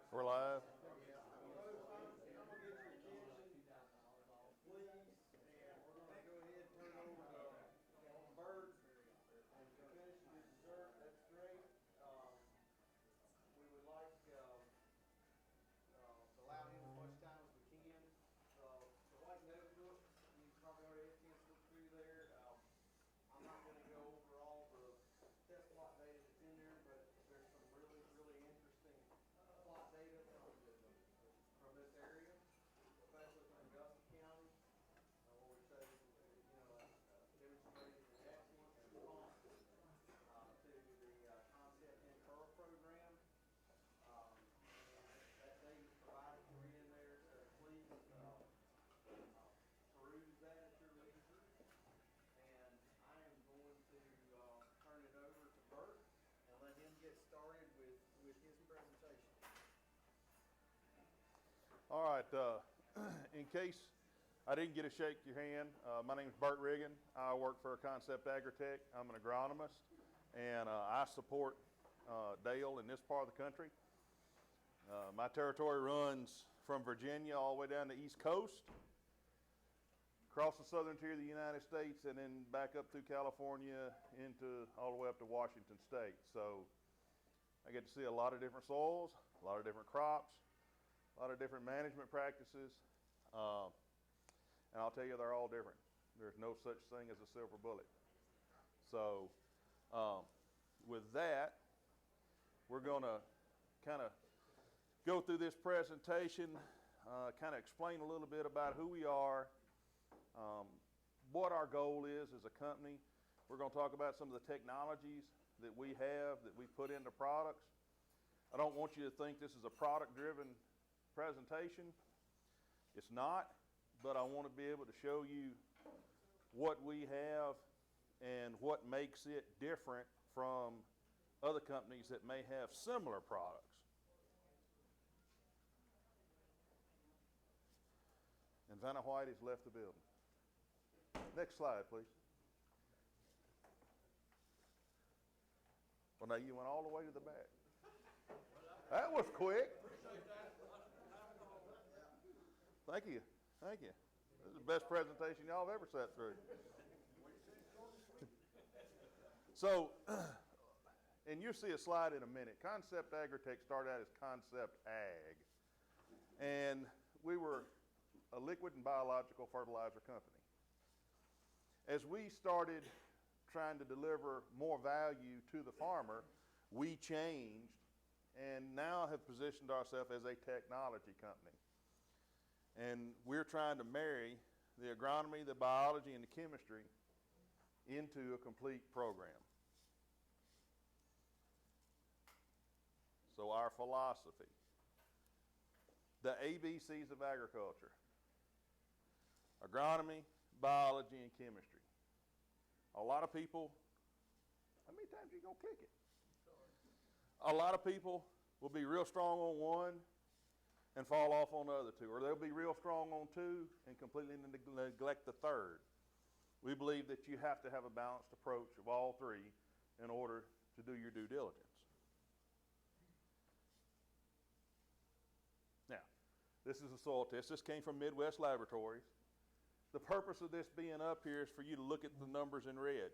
We're live. I'm gonna get your attention, please, and we're gonna go ahead and turn over to Bert and finish his dessert. That's great. We would like to allow him as much time as we can. The white notebook, you probably already had a chance to look through there. I'm not gonna go over all the test plot data that's in there, but there's some really, really interesting plot data from this area, especially from Augusta County, where we say, demonstrated an excellent response to the concept in Pearl program. And that data is provided for you in there, so please peruse that at your leisure. And I am going to turn it over to Bert and let him get started with his presentation. All right. In case I didn't get to shake your hand, my name is Bert Riggin. I work for Concept Agri-Tek. I'm an agronomist, and I support Dale in this part of the country. My territory runs from Virginia all the way down the East Coast, across the southern tier of the United States, and then back up through California into all the way up to Washington State. So I get to see a lot of different soils, a lot of different crops, a lot of different management practices, and I'll tell you, they're all different. There's no such thing as a silver bullet. So with that, we're going to kind of go through this presentation, kind of explain a little bit about who we are, what our goal is as a company. We're going to talk about some of the technologies that we have, that we put into products. I don't want you to think this is a product-driven presentation. It's not, but I want to be able to show you what we have and what makes it different from other companies that may have similar products. And Vanna White has left the building. Next slide, please. Well, now you went all the way to the back. That was quick. Thank you. Thank you. This is the best presentation y'all have ever sat through. So, and you'll see a slide in a minute. Concept Agri-Tek started out as Concept Ag. And we were a liquid and biological fertilizer company. As we started trying to deliver more value to the farmer, we changed and now have positioned ourselves as a technology company. And we're trying to marry the agronomy, the biology, and the chemistry into a complete program. So our philosophy, the ABCs of agriculture: agronomy, biology, and chemistry. A lot of people, how many times are you going to click it? A lot of people will be real strong on one and fall off on the other two, or they'll be real strong on two and completely neglect the third. We believe that you have to have a balanced approach of all three in order to do your due diligence. Now, this is a soil test. This came from Midwest Laboratories. The purpose of this being up here is for you to look at the numbers in red.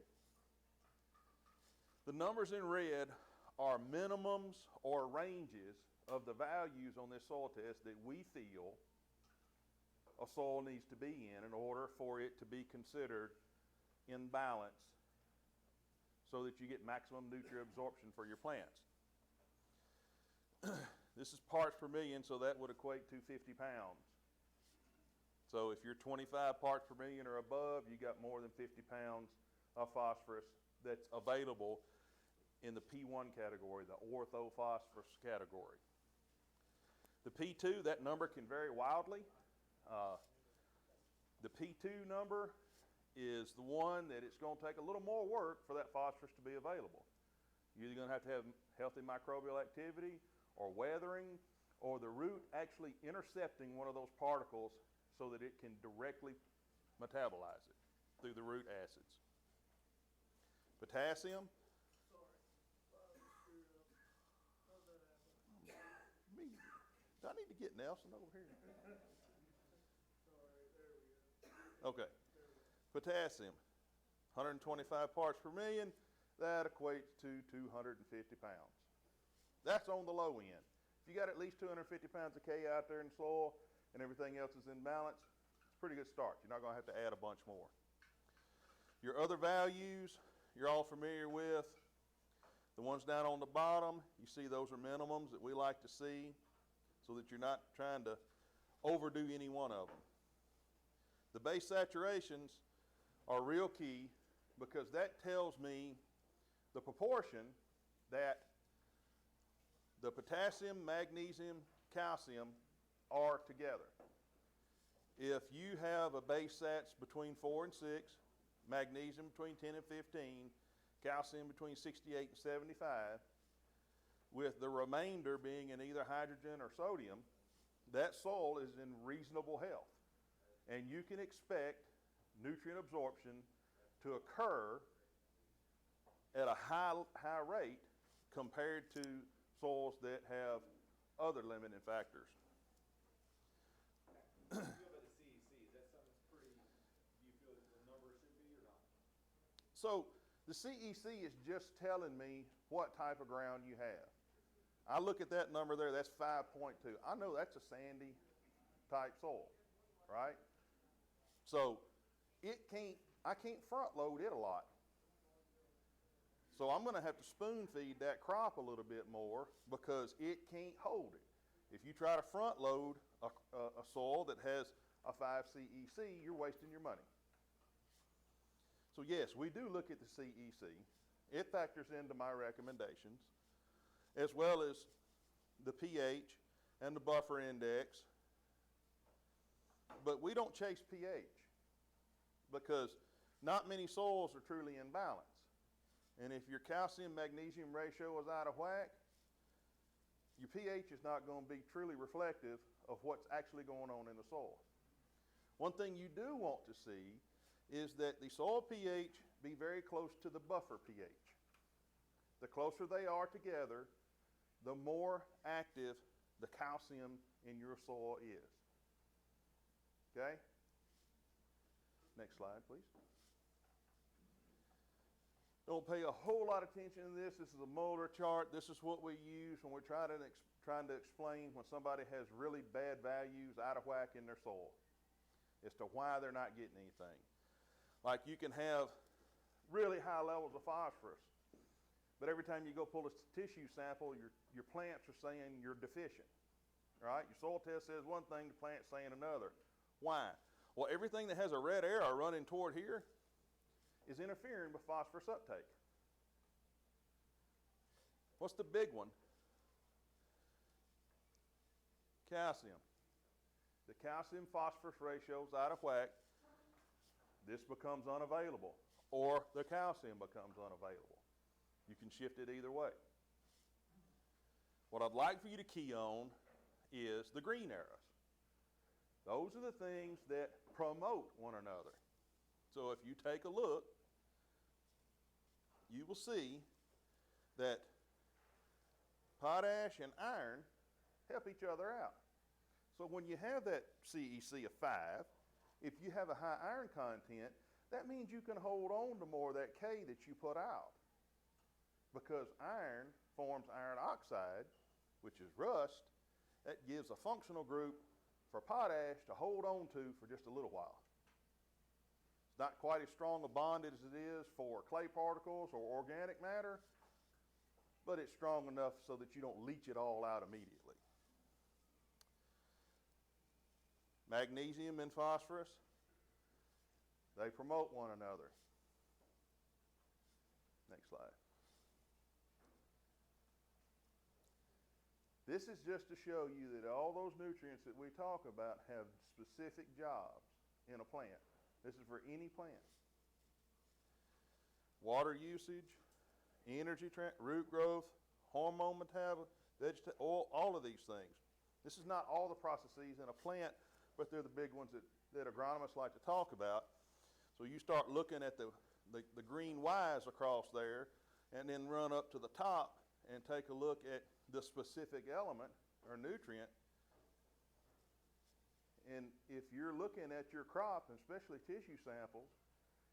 The numbers in red are minimums or ranges of the values on this soil test that we feel a soil needs to be in order for it to be considered in balance so that you get maximum nutrient absorption for your plants. This is parts per million, so that would equate to 50 pounds. So if you're 25 parts per million or above, you got more than 50 pounds of phosphorus that's available in the P1 category, the orthophosphorus category. The P2, that number can vary wildly. The P2 number is the one that it's going to take a little more work for that phosphorus to be available. You're either going to have healthy microbial activity or weathering, or the root actually intercepting one of those particles so that it can directly metabolize it through the root acids. Potassium. Me. Do I need to get Nelson over here? Okay. Potassium, 125 parts per million. That equates to 250 pounds. That's on the low end. If you got at least 250 pounds of K out there in soil and everything else is in balance, it's a pretty good start. You're not going to have to add a bunch more. Your other values, you're all familiar with. The ones down on the bottom, you see those are minimums that we like to see so that you're not trying to overdo any one of them. The base saturations are real key because that tells me the proportion that the potassium, magnesium, calcium are together. If you have a base that's between 4 and 6, magnesium between 10 and 15, calcium between 68 and 75, with the remainder being in either hydrogen or sodium, that soil is in reasonable health. And you can expect nutrient absorption to occur at a high rate compared to soils that have other limiting factors. How do you feel about the CEC? Is that something that's pretty, do you feel that the number should be or not? So the CEC is just telling me what type of ground you have. I look at that number there, that's 5.2. I know that's a sandy type soil, right? So I can't front load it a lot. So I'm going to have to spoon feed that crop a little bit more because it can't hold it. If you try to front load a soil that has a 5 CEC, you're wasting your money. So yes, we do look at the CEC. It factors into my recommendations, as well as the pH and the buffer index. But we don't chase pH because not many soils are truly in balance. And if your calcium-magnesium ratio is out of whack, your pH is not going to be truly reflective of what's actually going on in the soil. One thing you do want to see is that the soil pH be very close to the buffer pH. The closer they are together, the more active the calcium in your soil is. Okay? Next slide, please. Don't pay a whole lot of attention to this. This is a Moeller chart. This is what we use when we're trying to explain when somebody has really bad values out of whack in their soil as to why they're not getting anything. Like you can have really high levels of phosphorus, but every time you go pull a tissue sample, your plants are saying you're deficient, right? Your soil test says one thing, the plant's saying another. Why? Well, everything that has a red arrow running toward here is interfering with phosphorus uptake. What's the big one? Calcium. The calcium-phosphorus ratio is out of whack. This becomes unavailable, or the calcium becomes unavailable. You can shift it either way. What I'd like for you to key on is the green arrows. Those are the things that promote one another. So if you take a look, you will see that potash and iron help each other out. So when you have that CEC of 5, if you have a high iron content, that means you can hold on to more of that K that you put out. Because iron forms iron oxide, which is rust, that gives a functional group for potash to hold on to for just a little while. It's not quite as strong a bond as it is for clay particles or organic matter, but it's strong enough so that you don't leach it all out immediately. Magnesium and phosphorus, they promote one another. Next slide. This is just to show you that all those nutrients that we talk about have specific jobs in a plant. This is for any plant. Water usage, energy, root growth, hormone metabolism, oil, all of these things. This is not all the processes in a plant, but they're the big ones that agronomists like to talk about. So you start looking at the green Y's across there and then run up to the top and take a look at the specific element or nutrient And if you're looking at your crop, and especially tissue samples,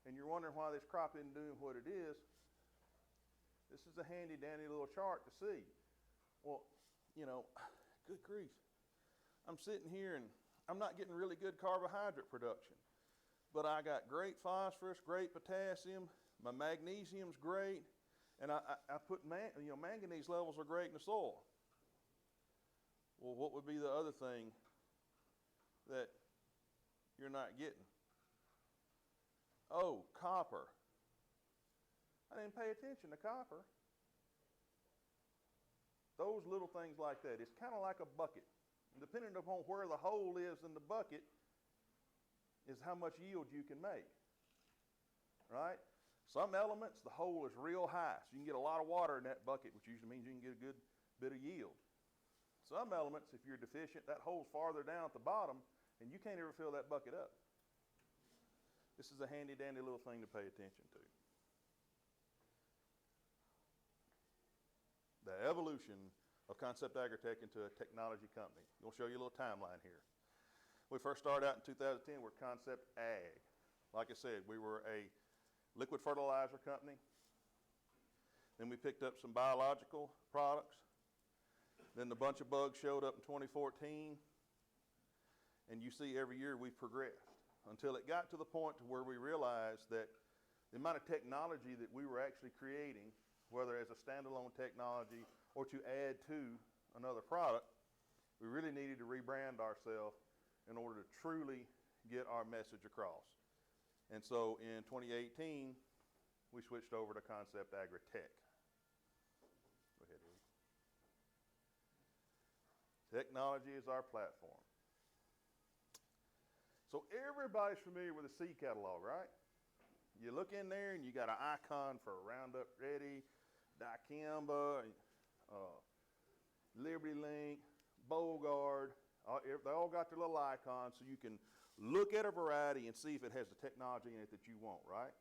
and you're wondering why this crop isn't doing what it is, this is a handy dandy little chart to see. Well, you know, good grief. I'm sitting here and I'm not getting really good carbohydrate production, but I got great phosphorus, great potassium, my magnesium's great, and I put manganese levels are great in the soil. Well, what would be the other thing that you're not getting? Oh, copper. I didn't pay attention to copper. Those little things like that. It's kind of like a bucket. Depending upon where the hole is in the bucket is how much yield you can make. Right? Some elements, the hole is real high, so you can get a lot of water in that bucket, which usually means you can get a good bit of yield. Some elements, if you're deficient, that hole's farther down at the bottom, and you can't ever fill that bucket up. This is a handy dandy little thing to pay attention to. The evolution of Concept Agri-Tek into a technology company. We'll show you a little timeline here. We first started out in 2010, we're Concept Ag. Like I said, we were a liquid fertilizer company. Then we picked up some biological products. Then the bunch of bugs showed up in 2014. And you see every year we've progressed until it got to the point to where we realized that the amount of technology that we were actually creating, whether as a standalone technology or to add to another product, we really needed to rebrand ourselves in order to truly get our message across. And so in 2018, we switched over to Concept Agri-Tek. Go ahead, Eddie. Technology is our platform. So everybody's familiar with the seed catalog, right? You look in there and you got an icon for Roundup Ready, dicamba, Liberty Link, Bogard. They all got their little icons so you can look at a variety and see if it has the technology in it that you want, right?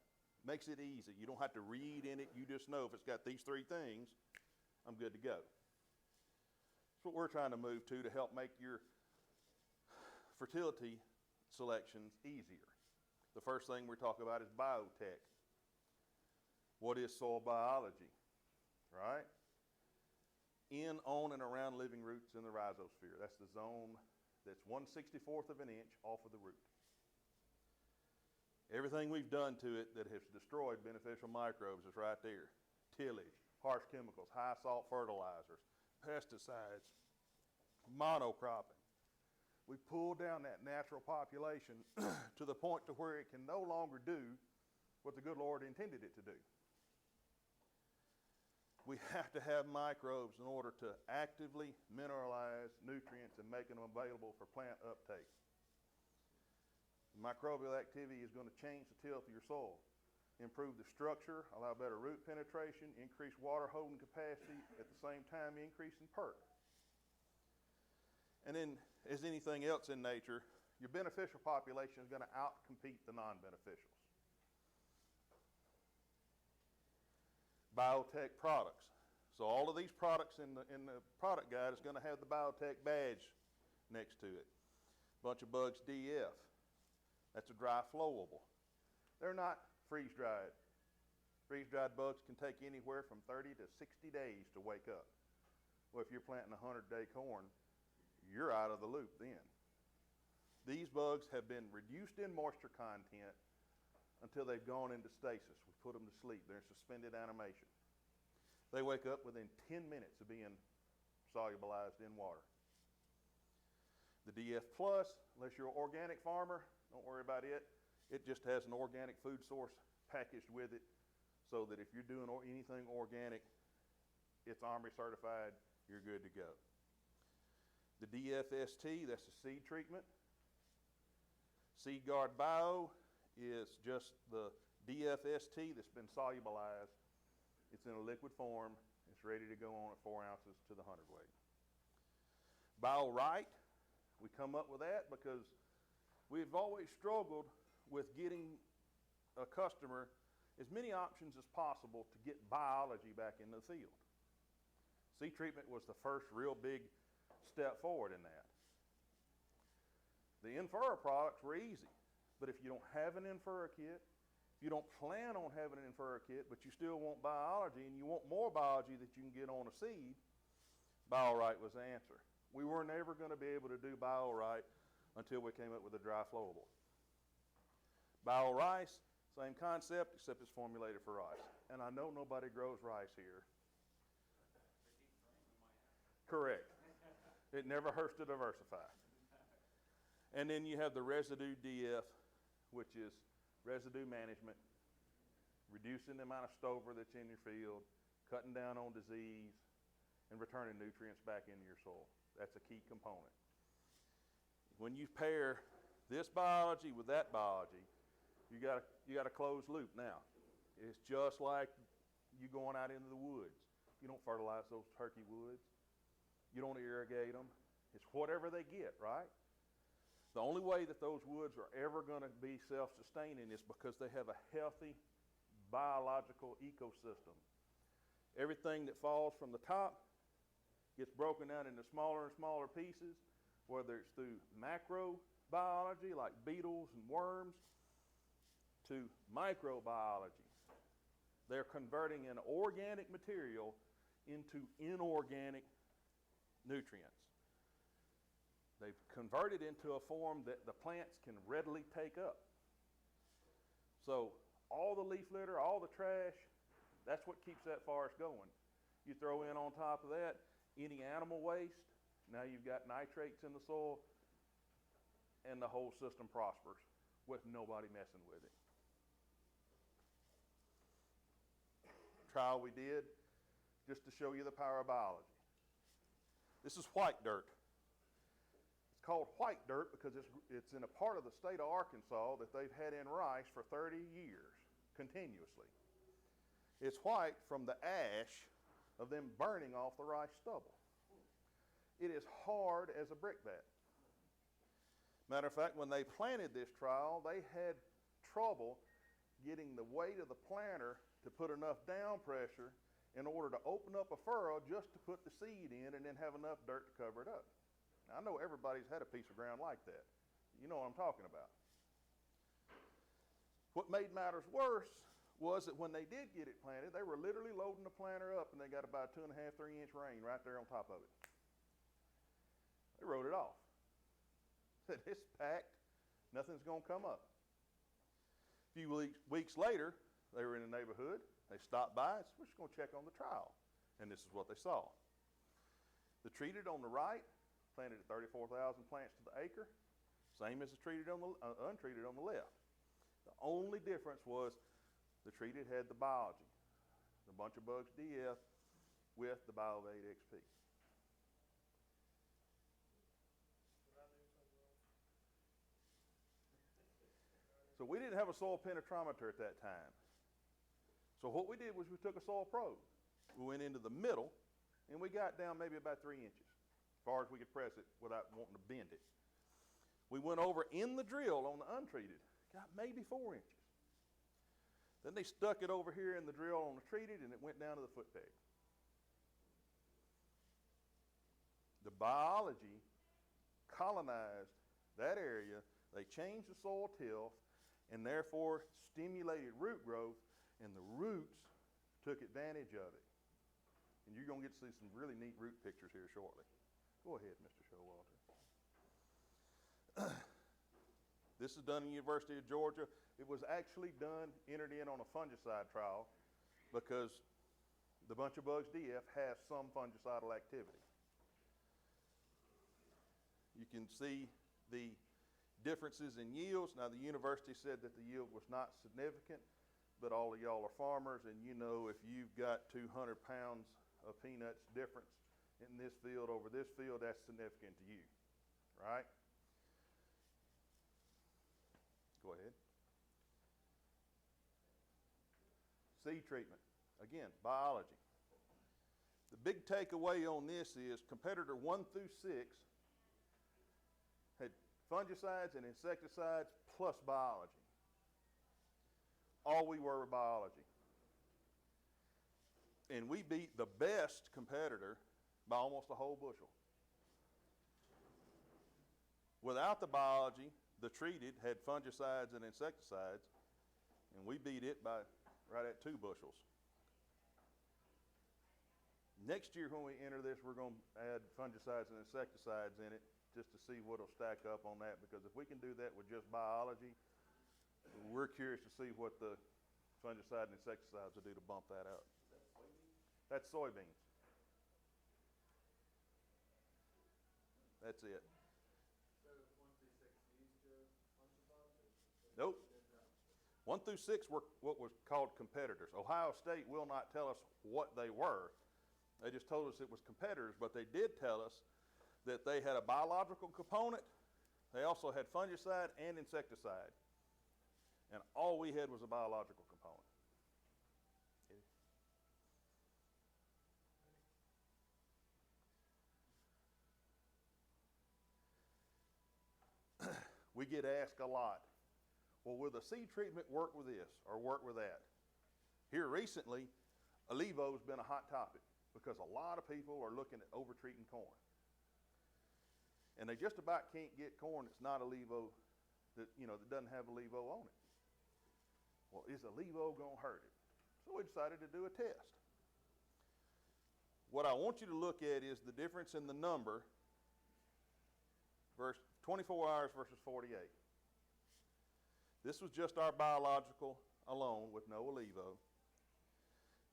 Makes it easy. You don't have to read in it. You just know if it's got these three things, I'm good to go. That's what we're trying to move to help make your fertility selections easier. The first thing we talk about is biotech. What is soil biology, right? In, on, and around living roots in the rhizosphere. That's the zone that's 1/64 of an inch off of the root. Everything we've done to it that has destroyed beneficial microbes is right there. Tillage, harsh chemicals, high salt fertilizers, pesticides, monocropping. We pulled down that natural population to the point to where it can no longer do what the good Lord intended it to do. We have to have microbes in order to actively mineralize nutrients and make them available for plant uptake. Microbial activity is going to change the tilth of your soil, improve the structure, allow better root penetration, increase water holding capacity, at the same time increasing perk. And then, as anything else in nature, your beneficial population is going to outcompete the non-beneficials. Biotech products. So all of these products in the product guide is going to have the biotech badge next to it. Bunch of bugs DF. That's a dry flowable. They're not freeze-dried. Freeze-dried bugs can take anywhere from 30 to 60 days to wake up. Well, if you're planting 100-day corn, you're out of the loop then. These bugs have been reduced in moisture content until they've gone into stasis. We put them to sleep. They're in suspended animation. They wake up within 10 minutes of being solubilized in water. The DF Plus, unless you're an organic farmer, don't worry about it. It just has an organic food source packaged with it so that if you're doing anything organic, it's Army certified, you're good to go. The DFST, that's the seed treatment. Seed Guard Bio is just the DFST that's been solubilized. It's in a liquid form. It's ready to go on at 4 ounces to the hundredweight. BioRite, we come up with that because we've always struggled with getting a customer as many options as possible to get biology back in the field. Seed treatment was the first real big step forward in that. The in-furrow products were easy. But if you don't have an in-furrow kit, if you don't plan on having an in-furrow kit, but you still want biology and you want more biology that you can get on a seed, BioRite was the answer. We were never going to be able to do BioRite until we came up with a dry flowable. BioRice, same concept, except it's formulated for rice. And I know nobody grows rice here. Correct. It never hurts to diversify. And then you have the residue DF, which is residue management, reducing the amount of stover that's in your field, cutting down on disease, and returning nutrients back into your soil. That's a key component. When you pair this biology with that biology, you got a closed loop now. It's just like you going out into the woods. You don't fertilize those turkey woods. You don't irrigate them. It's whatever they get, right? The only way that those woods are ever going to be self-sustaining is because they have a healthy biological ecosystem. Everything that falls from the top gets broken down into smaller and smaller pieces, whether it's through macrobiology like beetles and worms to microbiology. They're converting an organic material into inorganic nutrients. They've converted into a form that the plants can readily take up. So all the leaf litter, all the trash, that's what keeps that forest going. You throw in on top of that any animal waste, now you've got nitrates in the soil, and the whole system prospers with nobody messing with it. Trial we did just to show you the power of biology. This is white dirt. It's called white dirt because it's in a part of the state of Arkansas that they've had in rice for 30 years continuously. It's white from the ash of them burning off the rice stubble. It is hard as a brickbat. Matter of fact, when they planted this trial, they had trouble getting the weight of the planter to put enough down pressure in order to open up a furrow just to put the seed in and then have enough dirt to cover it up. Now, I know everybody's had a piece of ground like that. You know what I'm talking about. What made matters worse was that when they did get it planted, they were literally loading the planter up and they got about 2.5, 3 inch rain right there on top of it. They wrote it off. Said, it's packed, nothing's going to come up. A few weeks later, they were in the neighborhood. They stopped by and said, we're just going to check on the trial. And this is what they saw. The treated on the right planted at 34,000 plants to the acre, same as the treated on the untreated on the left. The only difference was the treated had the biology, the bunch of bugs DF with the BioVate XP. So we didn't have a soil penetrometer at that time. So what we did was we took a soil probe. We went into the middle and we got down maybe about 3 inches, as far as we could press it without wanting to bend it. We went over in the drill on the untreated, got maybe 4 inches. Then they stuck it over here in the drill on the treated and it went down to the foot peg. The biology colonized that area. They changed the soil tilth and therefore stimulated root growth, and the roots took advantage of it. And you're going to get to see some really neat root pictures here shortly. Go ahead, Mr. Showalter. This is done in the University of Georgia. It was actually entered in on a fungicide trial because the bunch of bugs DF has some fungicidal activity. You can see the differences in yields. Now, the university said that the yield was not significant, but all of y'all are farmers, and you know if you've got 200 pounds of peanuts difference in this field over this field, that's significant to you, right? Go ahead. Seed treatment. Again, biology. The big takeaway on this is competitor 1 through 6 had fungicides and insecticides plus biology. All we were biology. And we beat the best competitor by almost a whole bushel. Without the biology, the treated had fungicides and insecticides, and we beat it by right at 2 bushels. Next year when we enter this, we're going to add fungicides and insecticides in it just to see what will stack up on that, because if we can do that with just biology, we're curious to see what the fungicide and insecticides will do to bump that up. That's soybeans. That's it. So 1 through 6 used your fungicides? Nope. 1 through 6 were what was called competitors. Ohio State will not tell us what they were. They just told us it was competitors, but they did tell us that they had a biological component. They also had fungicide and insecticide. And all we had was a biological component. We get asked a lot, well, will the seed treatment work with this or work with that? Here recently, Alivo's been a hot topic because a lot of people are looking at over-treating corn. And they just about can't get corn that's not Alivo, that doesn't have Alivo on it. Well, is Alivo going to hurt it? So we decided to do a test. What I want you to look at is the difference in the number versus 24 hours versus 48. This was just our biological alone with no Alivo.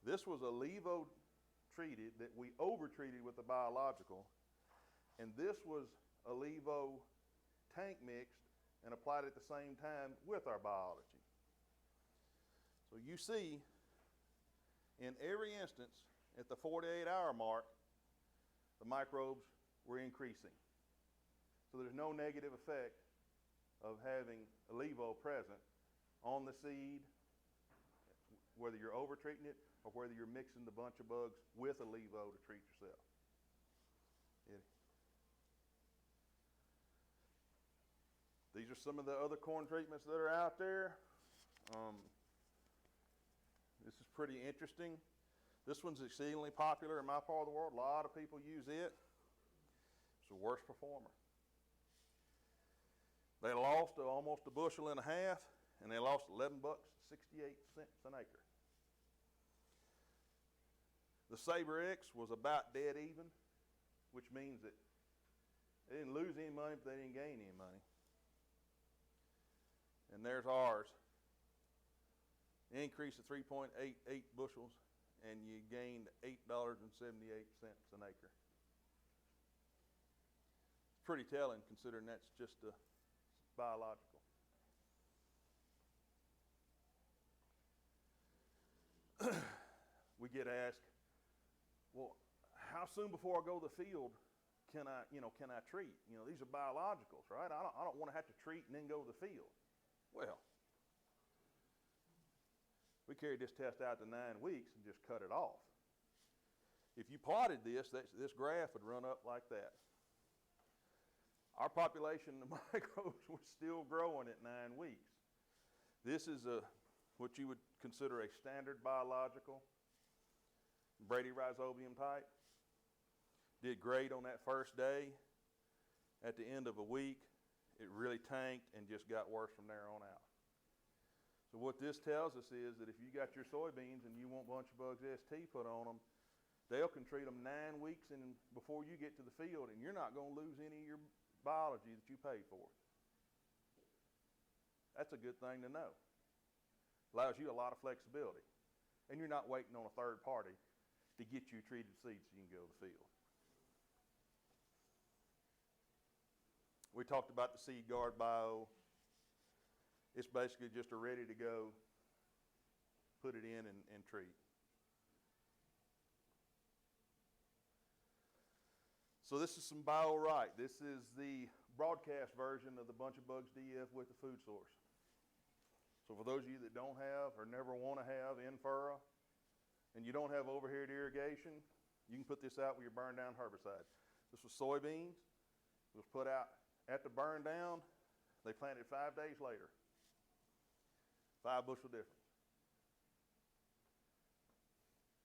This was Alivo treated that we over-treated with the biological, and this was Alivo tank mixed and applied at the same time with our biology. So you see, in every instance, at the 48-hour mark, the microbes were increasing. So there's no negative effect of having Alivo present on the seed, whether you're over-treating it or whether you're mixing the bunch of bugs with Alivo to treat yourself. Yeah. These are some of the other corn treatments that are out there. This is pretty interesting. This one's exceedingly popular in my part of the world. A lot of people use it. It's the worst performer. They lost almost 1.5 bushels, and they lost $11.68 an acre. The Sabre X was about dead even, which means that they didn't lose any money, but they didn't gain any money. And there's ours. Increase of 3.88 bushels, and you gained $8.78 an acre. It's pretty telling considering that's just a biological. We get asked, well, how soon before I go to the field can I treat? These are biologicals, right? I don't want to have to treat and then go to the field. Well, we carried this test out to 9 weeks and just cut it off. If you plotted this graph would run up like that. Our population of microbes was still growing at 9 weeks. This is what you would consider a standard biological, Brady rhizobium type. Did great on that first day. At the end of a week, it really tanked and just got worse from there on out. So what this tells us is that if you got your soybeans and you want a bunch of bugs ST put on them, they'll can treat them 9 weeks before you get to the field, and you're not going to lose any of your biology that you paid for. That's a good thing to know. Allows you a lot of flexibility. And you're not waiting on a third party to get you treated seeds so you can go to the field. We talked about the Seed Guard Bio. It's basically just a ready to go, put it in and treat. So this is some Bio-Right. This is the broadcast version of the Bunch of Bugs DF with the food source. So for those of you that don't have or never want to have in-furrow, and you don't have overhead irrigation, you can put this out with your burn down herbicide. This was soybeans. It was put out at the burn down. They planted 5 days later. 5 bushel difference.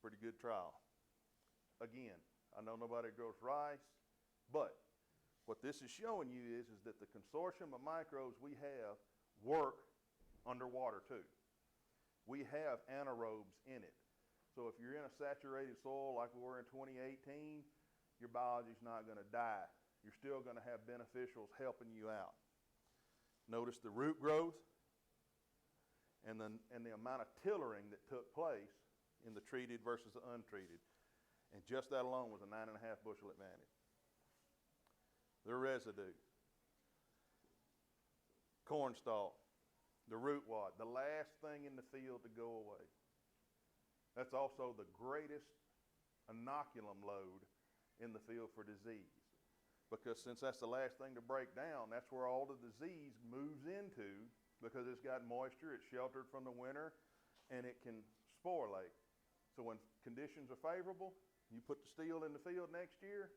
Pretty good trial. Again, I know nobody grows rice, but What this is showing you is that the consortium of microbes we have work underwater too. We have anaerobes in it. So if you're in a saturated soil like we were in 2018, your biology's not going to die. You're still going to have beneficials helping you out. Notice the root growth and the amount of tillering that took place in the treated versus the untreated. And just that alone was a 9.5 bushel advantage. The residue, corn stalk, the root wad, the last thing in the field to go away. That's also the greatest inoculum load in the field for disease. Because since that's the last thing to break down, that's where all the disease moves into, because it's got moisture, it's sheltered from the winter, and it can sporulate. So when conditions are favorable, you put the steel in the field next year,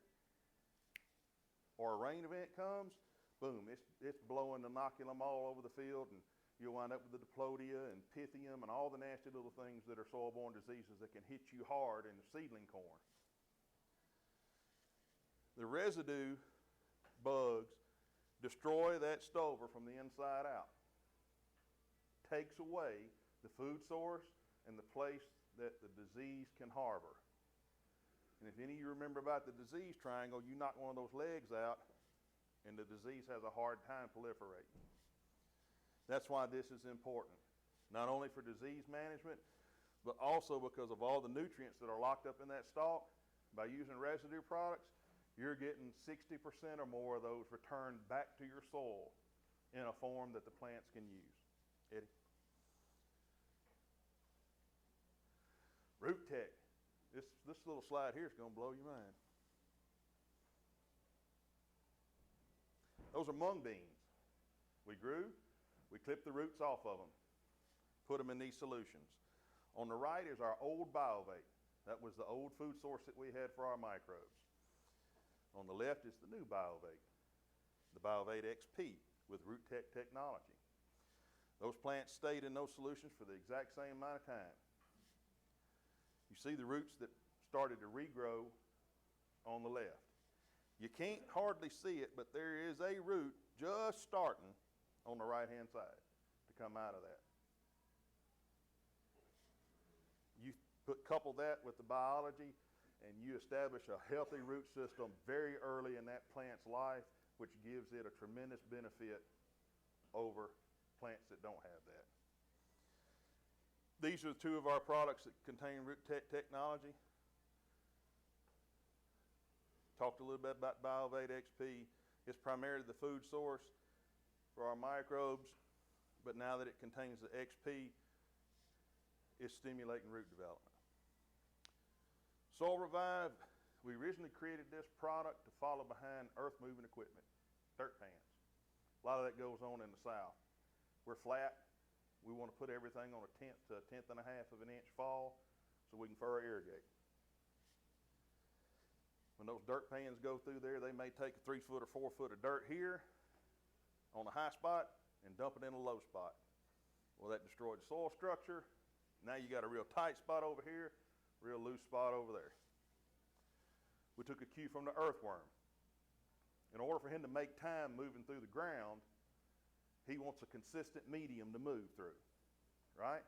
or a rain event comes, boom, it's blowing inoculum all over the field, and you'll wind up with the diplodia and pythium and all the nasty little things that are soil-borne diseases that can hit you hard in the seedling corn. The residue bugs destroy that stover from the inside out. Takes away the food source and the place that the disease can harbor. And if any of you remember about the disease triangle, you knock one of those legs out and the disease has a hard time proliferating. That's why this is important, not only for disease management, but also because of all the nutrients that are locked up in that stalk. By using residue products, you're getting 60% or more of those returned back to your soil in a form that the plants can use. Eddie? Agri-Tek. This little slide here is going to blow your mind. Those are mung beans. We grew, we clipped the roots off of them, put them in these solutions. On the right is our old biovate. That was the old food source that we had for our microbes. On the left is the new biovate, the Biovate XP with Agri-Tek technology. Those plants stayed in those solutions for the exact same amount of time. You see the roots that started to regrow on the left. You can't hardly see it, but there is a root just starting on the right-hand side to come out of that. You couple that with the biology, and you establish a healthy root system very early in that plant's life, which gives it a tremendous benefit over plants that don't have that. These are two of our products that contain Agri-Tek technology. Talked a little bit about Biovate XP. It's primarily the food source for our microbes, but now that it contains the XP, it's stimulating root development. Soil Revive, we originally created this product to follow behind earth moving equipment, dirt pans. A lot of that goes on in the south. We're flat. We want to put everything on a 1/10 to 1/10.5 of an inch fall so we can furrow irrigate. When those dirt pans go through there, they may take a 3 foot or 4 foot of dirt here on a high spot and dump it in a low spot. Well, that destroyed the soil structure. Now you got a real tight spot over here, real loose spot over there. We took a cue from the earthworm. In order for him to make time moving through the ground, he wants a consistent medium to move through, right?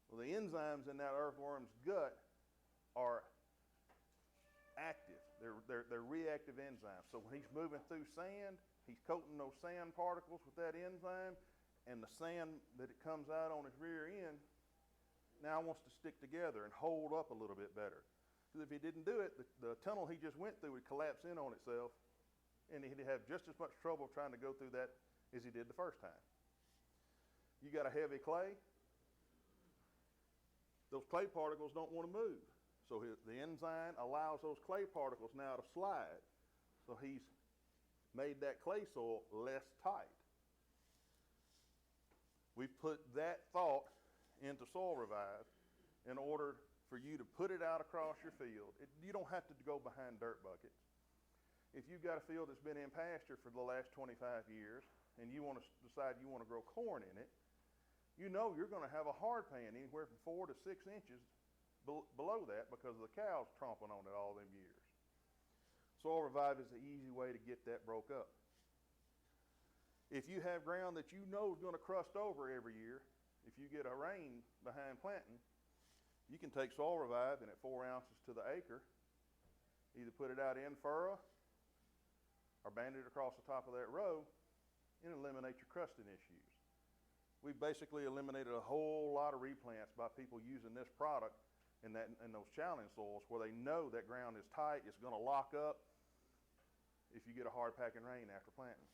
Well, the enzymes in that earthworm's gut are active. They're reactive enzymes. So when he's moving through sand, he's coating those sand particles with that enzyme, and the sand that it comes out on his rear end now wants to stick together and hold up a little bit better. Because if he didn't do it, the tunnel he just went through would collapse in on itself, and he'd have just as much trouble trying to go through that as he did the first time. You got a heavy clay, those clay particles don't want to move. So the enzyme allows those clay particles now to slide. So he's made that clay soil less tight. We put that thought into Soil Revive in order for you to put it out across your field. You don't have to go behind dirt buckets. If you've got a field that's been in pasture for the last 25 years and you want to decide you want to grow corn in it, you know you're going to have a hard pan anywhere from 4 to 6 inches below that because of the cows tromping on it all them years. Soil Revive is the easy way to get that broke up. If you have ground that you know is going to crust over every year, if you get a rain behind planting, you can take Soil Revive and at 4 ounces to the acre, either put it out in furrow or band it across the top of that row and eliminate your crusting issues. We've basically eliminated a whole lot of replants by people using this product in those challenge soils where they know that ground is tight, it's going to lock up if you get a hard packing rain after planting.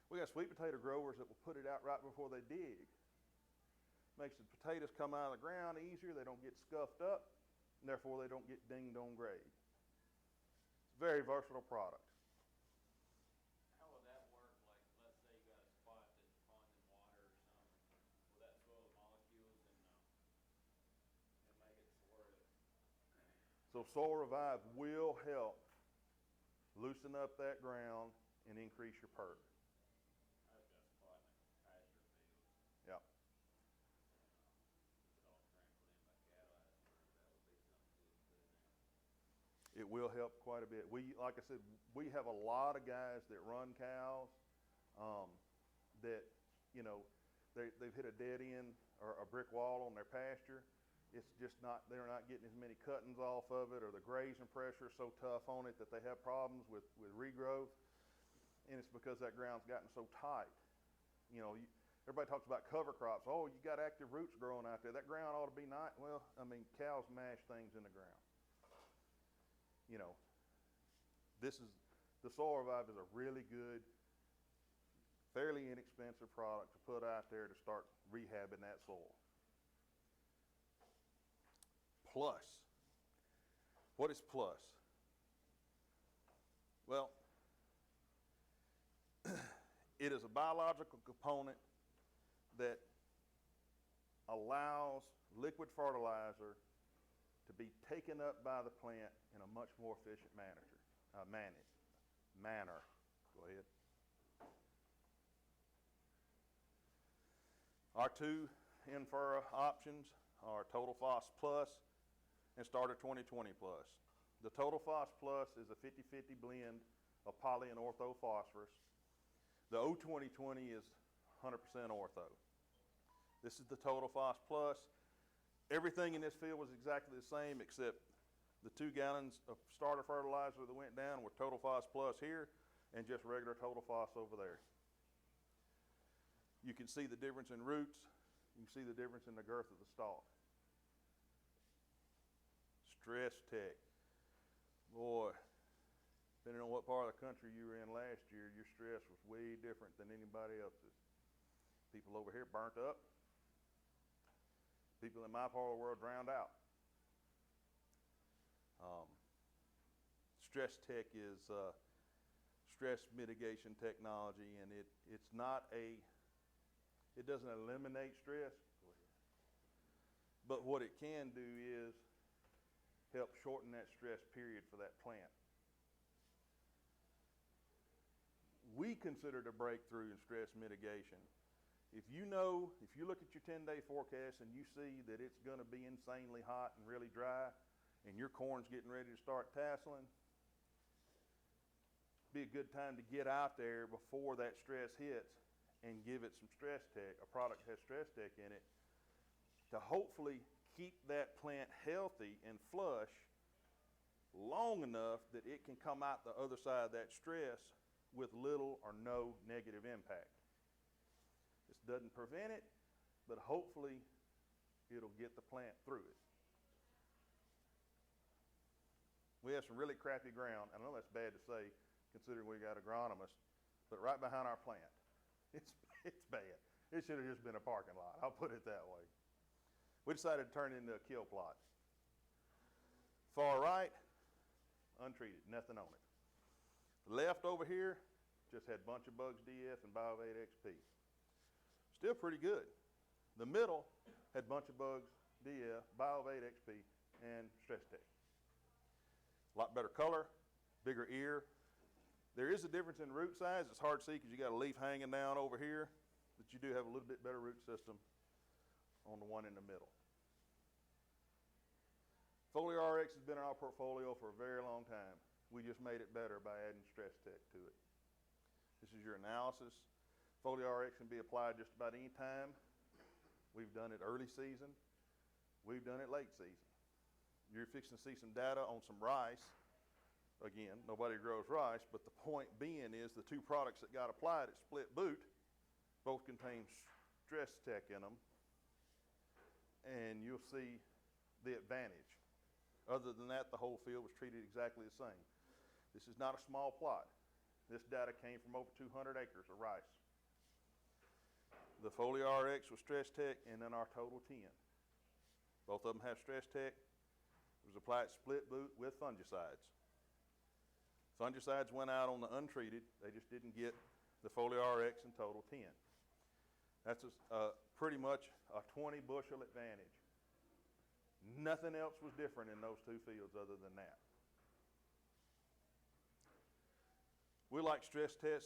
We got sweet potato growers that will put it out right before they dig. Makes the potatoes come out of the ground easier, they don't get scuffed up, and therefore they don't get dinged on grade. It's a very versatile product. How would that work? Like, let's say you got a spot that's ponding water or something. Will that soil the molecules and make it so where it? So Soil Revive will help loosen up that ground and increase your perk. I was got a spot in a pasture field. Yeah. It's all trampled in by cattle. I just wondered if that would be something good to put in there. It will help quite a bit. Like I said, we have a lot of guys that run cows that, you know, they've hit a dead end or a brick wall on their pasture. It's just not, they're not getting as many cuttings off of it, or the grazing pressure is so tough on it that they have problems with regrowth. And it's because that ground's gotten so tight. You know, everybody talks about cover crops. Oh, you got active roots growing out there. That ground ought to be nice. Well, I mean, cows mash things in the ground. You know, the Soil Revive is a really good, fairly inexpensive product to put out there to start rehabbing that soil. Plus. What is plus? Well, it is a biological component that allows liquid fertilizer to be taken up by the plant in a much more efficient manner. Go ahead. Our two in-furrow options are Total Phos Plus and Starter 2020 Plus. The Total Phos Plus is a 50-50 blend of poly and ortho phosphorus. The O2020 is 100% ortho. This is the Total Phos Plus. Everything in this field was exactly the same except the 2 gallons of starter fertilizer that went down were Total Phos Plus here and just regular Total Phos over there. You can see the difference in roots. You can see the difference in the girth of the stalk. Agri-Tek. Boy, depending on what part of the country you were in last year, your stress was way different than anybody else's. People over here burnt up. People in my part of the world drowned out. Agri-Tek is stress mitigation technology, and it doesn't eliminate stress, but what it can do is help shorten that stress period for that plant. We consider it a breakthrough in stress mitigation. If you look at your 10-day forecast and you see that it's going to be insanely hot and really dry, and your corn's getting ready to start tasseling, be a good time to get out there before that stress hits and give it some Agri-Tek, a product that has Agri-Tek in it, to hopefully keep that plant healthy and flush long enough that it can come out the other side of that stress with little or no negative impact. This doesn't prevent it, but hopefully it'll get the plant through it. We have some really crappy ground. I know that's bad to say, considering we got agronomists, but right behind our plant, it's bad. It should have just been a parking lot. I'll put it that way. We decided to turn it into a kill plot. Far right, untreated, nothing on it. Left over here, just had Bunch of Bugs DF and Biovate XP. Still pretty good. The middle had Bunch of Bugs DF, Biovate XP, and Agri-Tek. A lot better color, bigger ear. There is a difference in root size. It's hard to see because you got a leaf hanging down over here, but you do have a little bit better root system on the one in the middle. Foliar RX has been in our portfolio for a very long time. We just made it better by adding Stress Tech to it. This is your analysis. Foliar RX can be applied just about any time. We've done it early season. We've done it late season. You're fixing to see some data on some rice. Again, nobody grows rice, but the point being is the two products that got applied at split boot both contain Stress Tech in them, and you'll see the advantage. Other than that, the whole field was treated exactly the same. This is not a small plot. This data came from over 200 acres of rice. The Foliar RX with Stress Tech, and then our total 10. Both of them have Stress Tech. It was applied split boot with fungicides. Fungicides went out on the untreated. They just didn't get the Foliar RX and total 10. That's pretty much a 20 bushel advantage. Nothing else was different in those two fields other than that. We like Stress Tech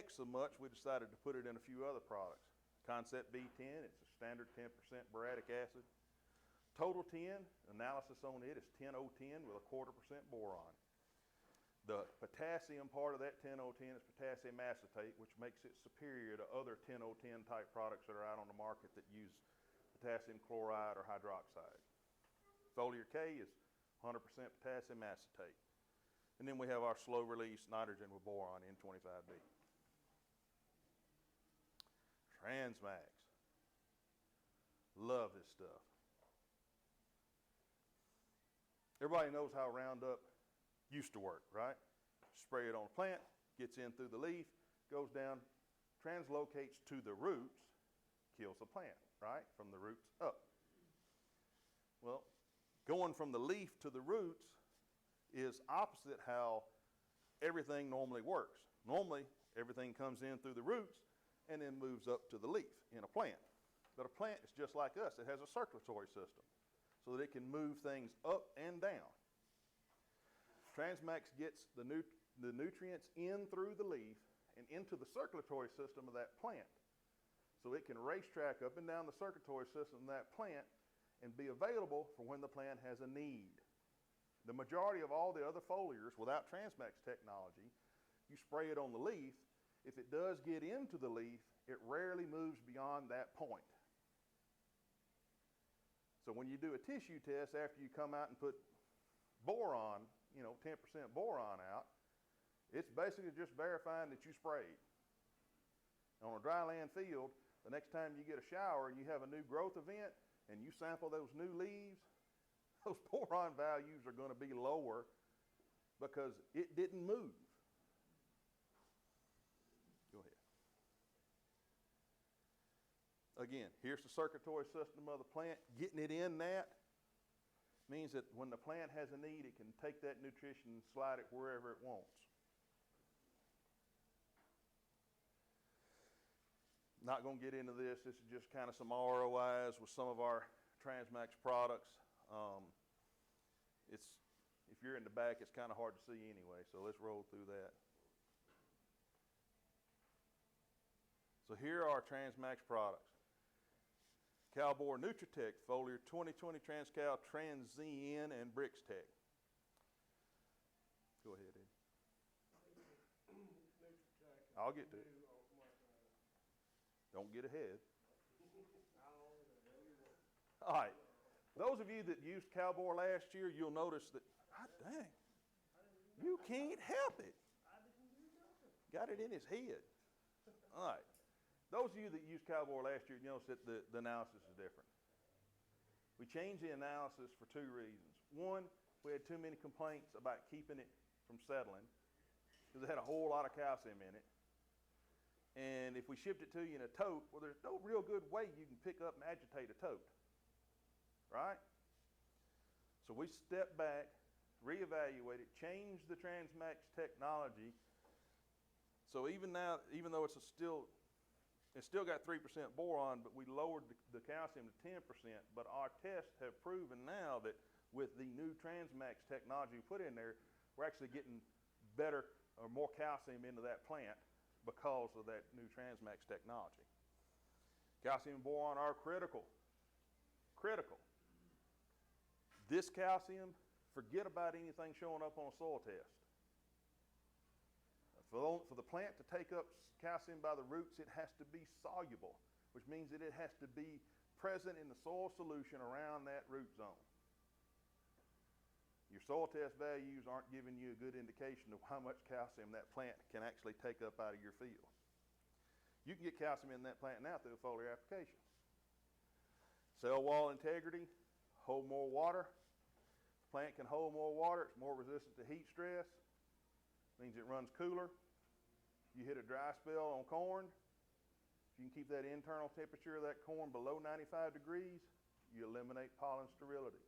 so much, we decided to put it in a few other products. Concept B10, it's a standard 10% boratic acid. Total 10, analysis on it is 10O10 with a 1/4% boron. The potassium part of that 10O10 is potassium acetate, which makes it superior to other 10O10 type products that are out on the market that use potassium chloride or hydroxide. Foliar K is 100% potassium acetate. And then we have our slow release nitrogen with boron, N25B. Transmax. Love this stuff. Everybody knows how Roundup used to work, right? Spray it on a plant, gets in through the leaf, goes down, translocates to the roots, kills the plant, right? From the roots up. Well, going from the leaf to the roots is opposite how everything normally works. Normally, everything comes in through the roots and then moves up to the leaf in a plant. But a plant is just like us. It has a circulatory system so that it can move things up and down. Transmax gets the nutrients in through the leaf and into the circulatory system of that plant. So it can racetrack up and down the circulatory system of that plant and be available for when the plant has a need. The majority of all the other foliars without Transmax technology, you spray it on the leaf. If it does get into the leaf, it rarely moves beyond that point. So when you do a tissue test after you come out and put boron, 10% boron out, it's basically just verifying that you sprayed. On a dry land field, the next time you get a shower and you have a new growth event and you sample those new leaves, those boron values are going to be lower because it didn't move. Go ahead. Again, here's the circulatory system of the plant. Getting it in that means that when the plant has a need, it can take that nutrition and slide it wherever it wants. Not going to get into this. This is just kind of some ROIs with some of our Transmax products. If you're in the back, it's kind of hard to see anyway, so let's roll through that. So here are our Transmax products. Calbor Nutri-Tech, Foliar 2020 Transcal, Transzen, and Brix-Tech. Go ahead, Ed. I'll get to it. Don't get ahead. All right. Those of you that used Calbor last year, you'll notice that, dang, you can't help it. Got it in his head. All right. Those of you that used Calbor last year, you notice that the analysis is different. We changed the analysis for two reasons. One, we had too many complaints about keeping it from settling because it had a whole lot of calcium in it. And if we shipped it to you in a tote, well, there's no real good way you can pick up and agitate a tote, right? So we stepped back, reevaluated, changed the Transmax technology. So even now, even though it's still got 3% boron, but we lowered the calcium to 10%. But our tests have proven now that with the new Transmax technology we put in there, we're actually getting better or more calcium into that plant because of that new Transmax technology. Calcium and boron are critical. Critical. This calcium forget about anything showing up on a soil test. For the plant to take up calcium by the roots, it has to be soluble, which means that it has to be present in the soil solution around that root zone. Your soil test values aren't giving you a good indication of how much calcium that plant can actually take up out of your field. You can get calcium in that plant now through a foliar application. Cell wall integrity, hold more water. Plant can hold more water, it's more resistant to heat stress, means it runs cooler. You hit a dry spell on corn, if you can keep that internal temperature of that corn below 95 degrees, you eliminate pollen sterility.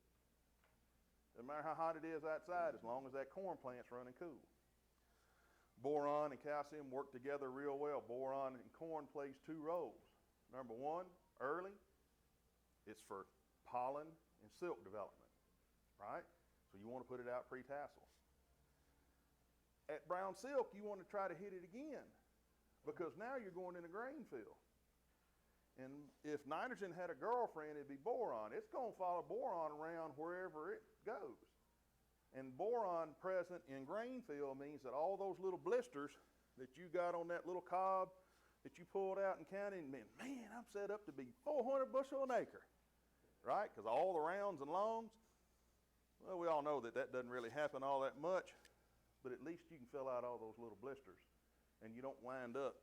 Doesn't matter how hot it is outside, as long as that corn plant's running cool. Boron and calcium work together real well. Boron in corn plays two roles. Number one, early, it's for pollen and silk development, right? So you want to put it out pre-tassel. At brown silk, you want to try to hit it again because now you're going in a grain field. And if nitrogen had a girlfriend, it'd be boron. It's going to follow boron around wherever it goes. And boron present in grain field means that all those little blisters that you got on that little cob that you pulled out and counted, man, I'm set up to be 400 bushel an acre, right? Because all the rounds and longs, well, we all know that that doesn't really happen all that much, but at least you can fill out all those little blisters and you don't wind up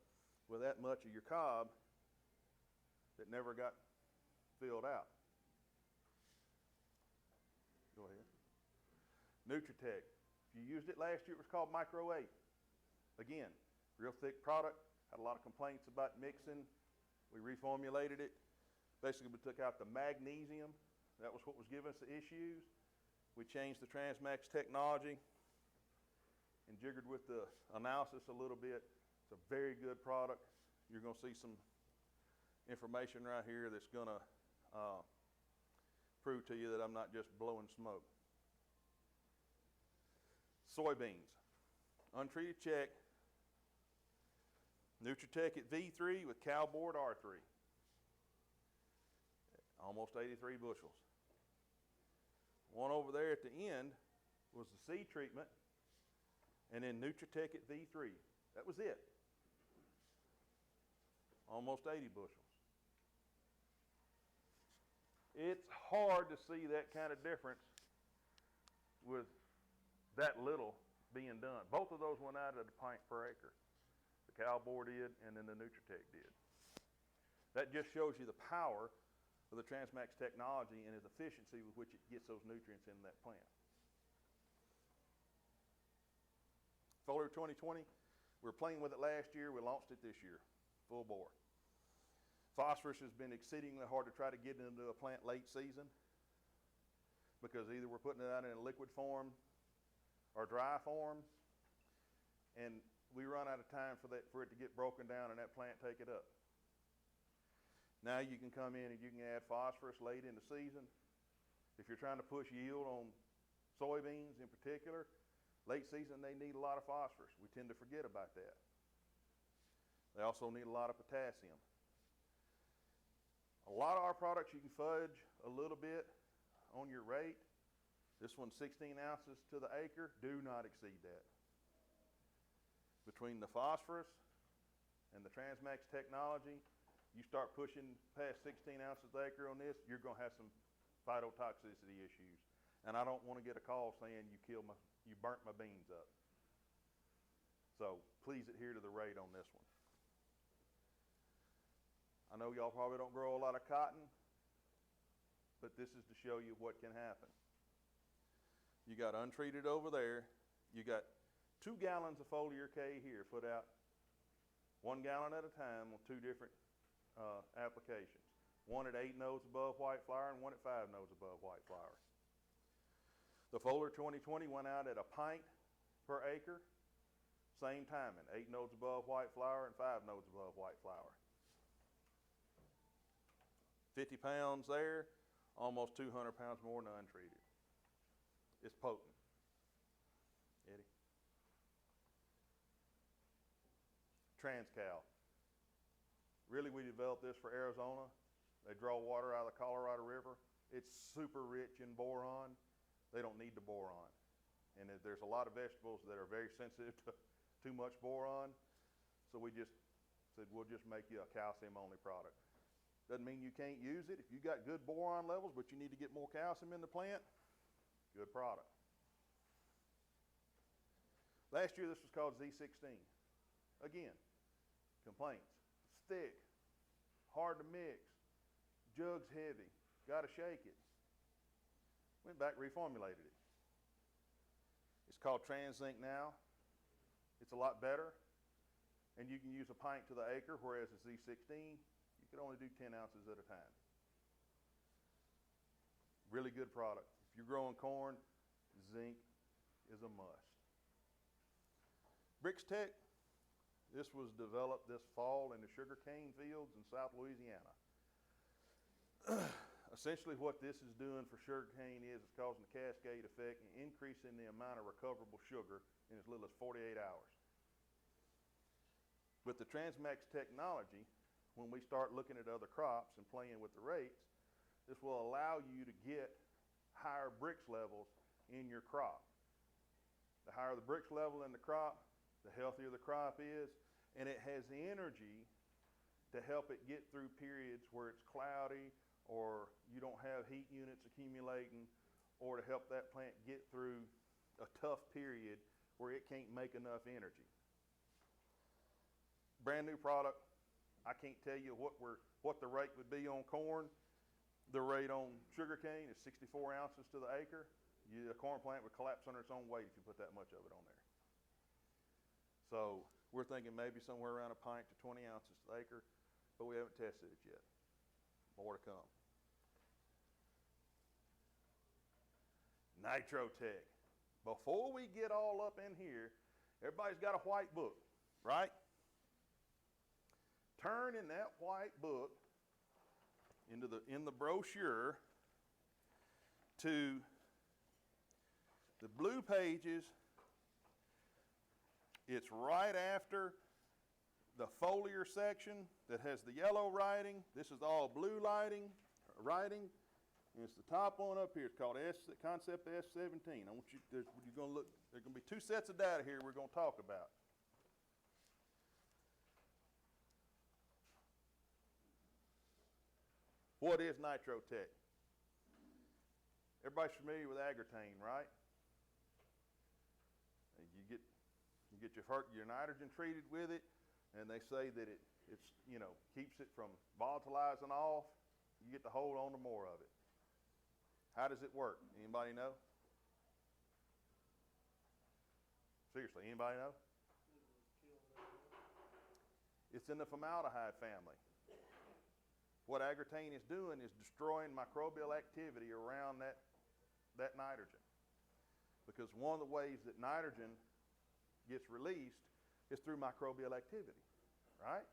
with that much of your cob that never got filled out. Go ahead. Agri-Tek. If you used it last year, it was called Micro 8. Again, real thick product, had a lot of complaints about mixing. We reformulated it. Basically, we took out the magnesium. That was what was giving us the issues. We changed the Transmax technology and jiggered with the analysis a little bit. It's a very good product. You're going to see some information right here that's going to prove to you that I'm not just blowing smoke. Soybeans, untreated check, Agri-Tek at V3 with Cowboard R3. Almost 83 bushels. One over there at the end was the seed treatment, and then Agri-Tek at V3. That was it. Almost 80 bushels. It's hard to see that kind of difference with that little being done. Both of those went out at a pint per acre. The Cowboard did, and then the Agri-Tek did. That just shows you the power of the Transmax technology and its efficiency with which it gets those nutrients in that plant. Foliar 2020, we were playing with it last year. We launched it this year, full bore. Phosphorus has been exceedingly hard to try to get into a plant late season because either we're putting it out in a liquid form or dry form, and we run out of time for it to get broken down and that plant take it up. Now you can come in and you can add phosphorus late in the season. If you're trying to push yield on soybeans in particular, late season they need a lot of phosphorus. We tend to forget about that. They also need a lot of potassium. A lot of our products you can fudge a little bit on your rate. This one's 16 ounces to the acre. Do not exceed that. Between the phosphorus and the Transmax technology, you start pushing past 16 ounces per acre on this, you're going to have some phytotoxicity issues. And I don't want to get a call saying you burnt my beans up. So please adhere to the rate on this one. I know y'all probably don't grow a lot of cotton, but this is to show you what can happen. You got untreated over there. You got 2 gallons of foliar K here put out 1 gallon at a time on 2 different applications. One at 8 nodes above white flower and one at 5 nodes above white flower. The Foliar 2020 went out at a pint per acre, same timing, 8 nodes above white flower and 5 nodes above white flower. 50 pounds there, almost 200 pounds more than untreated. It's potent. Eddie? Transcal. Really, we developed this for Arizona. They draw water out of the Colorado River. It's super rich in boron. they don't need the boron. And there's a lot of vegetables that are very sensitive to too much boron, so we just said we'll just make you a calcium-only product. Doesn't mean you can't use it. If you got good boron levels, but you need to get more calcium in the plant, good product. Last year, this was called Z16. Again, complaints. It's thick, hard to mix, jug's heavy, got to shake it. Went back, reformulated it. It's called TransZinc now. It's a lot better, and you can use a pint to the acre, whereas a Z16, you could only do 10 ounces at a time. Really good product. If you're growing corn, zinc is a must. Agri-Tek, this was developed this fall in the sugarcane fields in South Louisiana. Essentially what this is doing for sugarcane is it's causing a cascade effect and increasing the amount of recoverable sugar in as little as 48 hours. With the Transmax technology, when we start looking at other crops and playing with the rates, this will allow you to get higher Brix levels in your crop. The higher the Brix level in the crop, the healthier the crop is, and it has the energy to help it get through periods where it's cloudy or you don't have heat units accumulating, or to help that plant get through a tough period where it can't make enough energy. Brand new product. I can't tell you what the rate would be on corn. The rate on sugarcane is 64 ounces to the acre. A corn plant would collapse under its own weight if you put that much of it on there. So we're thinking maybe somewhere around a pint to 20 ounces to the acre, but we haven't tested it yet. More to come. Agri-Tek. Before we get all up in here, everybody's got a white book, right? Turn in that white book in the brochure to the blue pages. It's right after the foliar section that has the yellow writing. This is all blue writing. And it's the top one up here. It's called Concept S17. I want you, you're going to look, there's going to be two sets of data here we're going to talk about. What is Agri-Tek? Everybody's familiar with Agri-Tek, right? You get your nitrogen treated with it, and they say that it's keeps it from volatilizing off. You get to hold on to more of it. How does it work? Anybody know? Seriously, anybody know? It's in the formaldehyde family. What Agri-Tek is doing is destroying microbial activity around that nitrogen. Because one of the ways that nitrogen gets released is through microbial activity, right?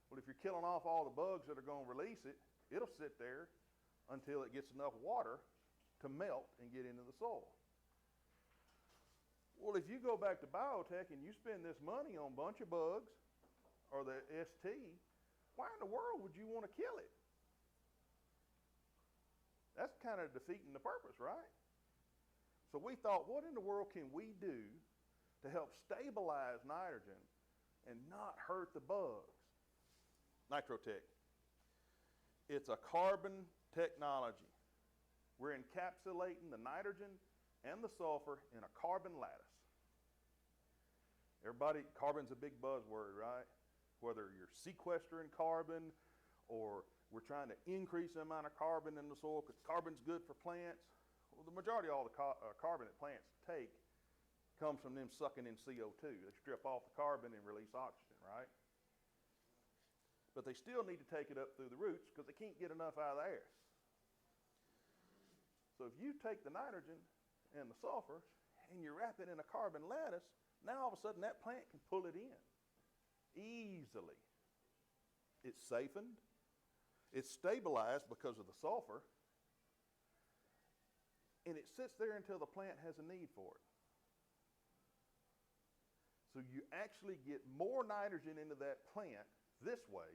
Well, if you're killing off all the bugs that are going to release it, it'll sit there until it gets enough water to melt and get into the soil. Well, if you go back to biotech and you spend this money on a bunch of bugs or the ST, why in the world would you want to kill it? That's kind of defeating the purpose, right? So we thought, what in the world can we do to help stabilize nitrogen and not hurt the bugs? Agri-Tek. It's a carbon technology. We're encapsulating the nitrogen and the sulfur in a carbon lattice. Carbon's a big buzzword, right? Whether you're sequestering carbon or we're trying to increase the amount of carbon in the soil because carbon's good for plants. Well, the majority of all the carbon that plants take comes from them sucking in CO2. They strip off the carbon and release oxygen, right? But they still need to take it up through the roots because they can't get enough out of the air. So if you take the nitrogen and the sulfur and you wrap it in a carbon lattice, now all of a sudden that plant can pull it in easily. It's safened. It's stabilized because of the sulfur. And it sits there until the plant has a need for it. So you actually get more nitrogen into that plant this way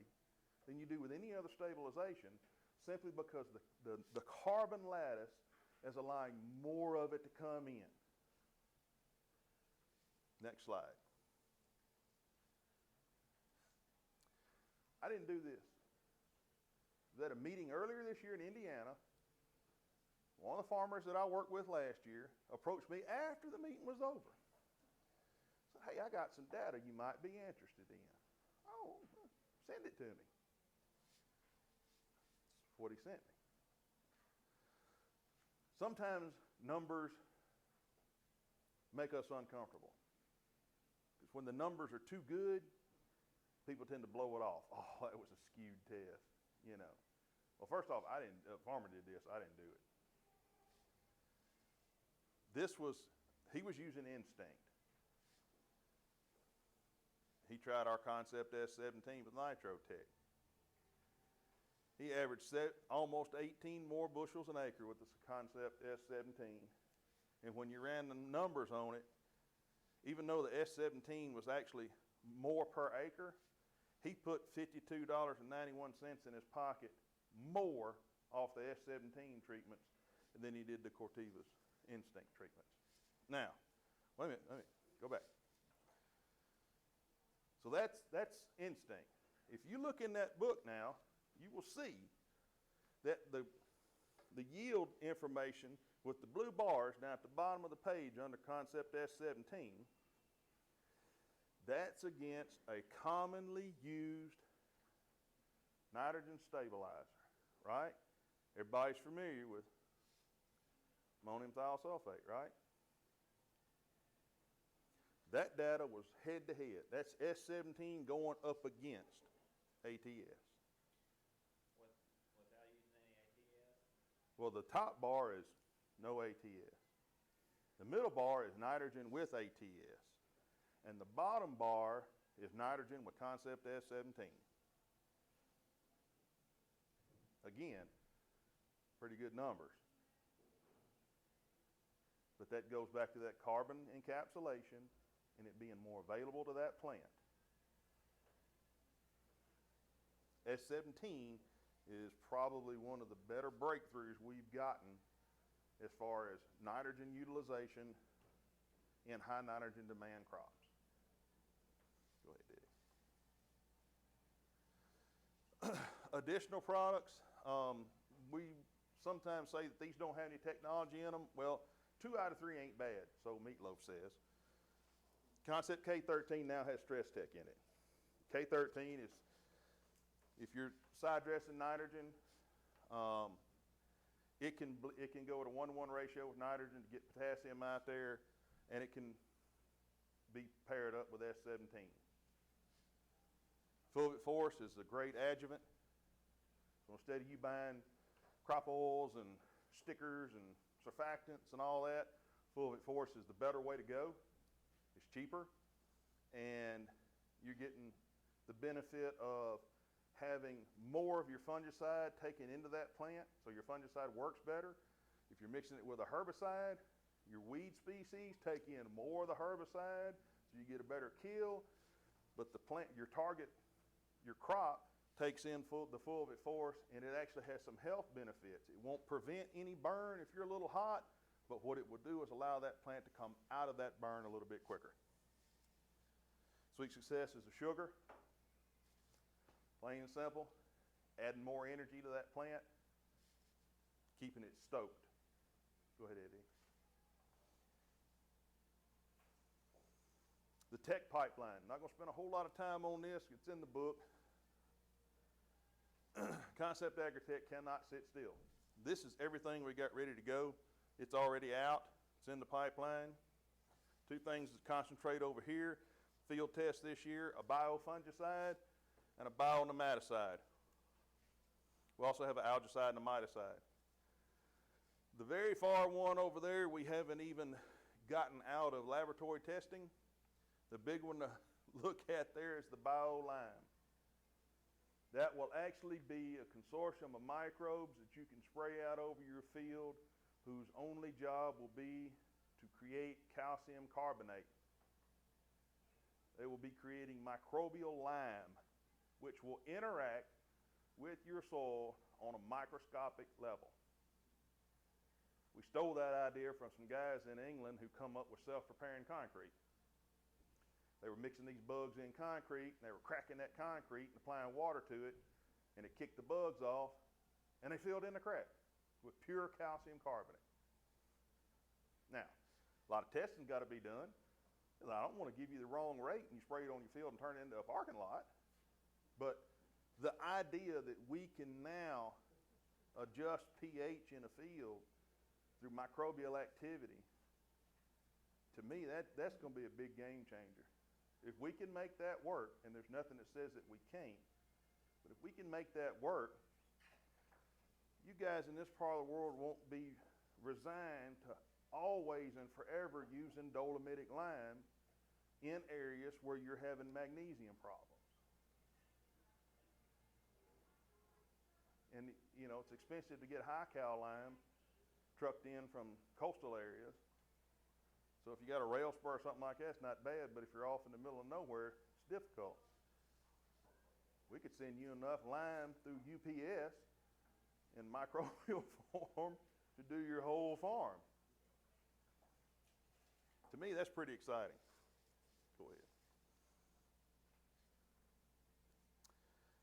than you do with any other stabilization, simply because the carbon lattice as allowing more of it to come in. Next slide. I didn't do this. I was at a meeting earlier this year in Indiana. One of the farmers that I worked with last year approached me after the meeting was over. Said, hey, I got some data you might be interested in. Oh, send it to me. That's what he sent me. Sometimes numbers make us uncomfortable. Because when the numbers are too good, people tend to blow it off. Oh, that was a skewed test, you know. Well, first off, a farmer did this, I didn't do it. He was using instinct. He tried our Concept S17 with Agri-Tek. He averaged almost 18 more bushels an acre with the Concept S17. And when you ran the numbers on it, even though the S17 was actually more per acre, he put $52.91 in his pocket more off the S17 treatments than he did the Corteva's instinct treatments. Now, wait a minute, let me go back. So that's instinct. If you look in that book now, you will see that the yield information with the blue bars down at the bottom of the page under Concept S17, that's against a commonly used nitrogen stabilizer, right? Everybody's familiar with ammonium thiosulfate, right? That data was head to head. That's S17 going up against ATS. Without using any ATS? Well, the top bar is no ATS. The middle bar is nitrogen with ATS. And the bottom bar is nitrogen with Concept S17. Again, pretty good numbers. But that goes back to that carbon encapsulation and it being more available to that plant. S17 is probably one of the better breakthroughs we've gotten as far as nitrogen utilization in high nitrogen demand crops. Go ahead, Diddy. Additional products, we sometimes say that these don't have any technology in them. Well, 2 out of 3 ain't bad, so Meatloaf says. Concept K13 now has stress tech in it. K13 is, if you're side dressing nitrogen, it can go at a 1-to-1 ratio with nitrogen to get potassium out there, and it can be paired up with S17. Fulvic Force is a great adjuvant. So instead of you buying crop oils and stickers and surfactants and all that, Fulvic Force is the better way to go. It's cheaper, and you're getting the benefit of having more of your fungicide taken into that plant, so your fungicide works better. If you're mixing it with a herbicide, your weed species take in more of the herbicide, so you get a better kill. But the plant, your target, your crop, takes in the Fulvic Force, and it actually has some health benefits. It won't prevent any burn if you're a little hot, but what it will do is allow that plant to come out of that burn a little bit quicker. Sweet Success is a sugar, plain and simple, adding more energy to that plant, keeping it stoked. Go ahead, Eddie. The tech pipeline. Not going to spend a whole lot of time on this. It's in the book. Concept Agri-Tek cannot sit still. This is everything we got ready to go. It's already out. It's in the pipeline. 2 things to concentrate over here. Field test this year, a biofungicide and a bionematicide. We also have an algicide and a miticide. The very far one over there, we haven't even gotten out of laboratory testing. The big one to look at there is the bio-lime. That will actually be a consortium of microbes that you can spray out over your field, whose only job will be to create calcium carbonate. They will be creating microbial lime, which will interact with your soil on a microscopic level. We stole that idea from some guys in England who come up with self-repairing concrete. They were mixing these bugs in concrete, and they were cracking that concrete and applying water to it, and it kicked the bugs off, and they filled in the crack with pure calcium carbonate. Now, a lot of testing's got to be done. I don't want to give you the wrong rate and you spray it on your field and turn it into a parking lot. But the idea that we can now adjust pH in a field through microbial activity, to me, that's going to be a big game changer. If we can make that work, and there's nothing that says that we can't, but if we can make that work, you guys in this part of the world won't be resigned to always and forever using dolomitic lime in areas where you're having magnesium problems. And, you know, it's expensive to get high-cal lime trucked in from coastal areas. So if you got a rail spur or something like that, it's not bad, but if you're off in the middle of nowhere, it's difficult. We could send you enough lime through UPS in microbial form to do your whole farm. To me, that's pretty exciting. Go ahead.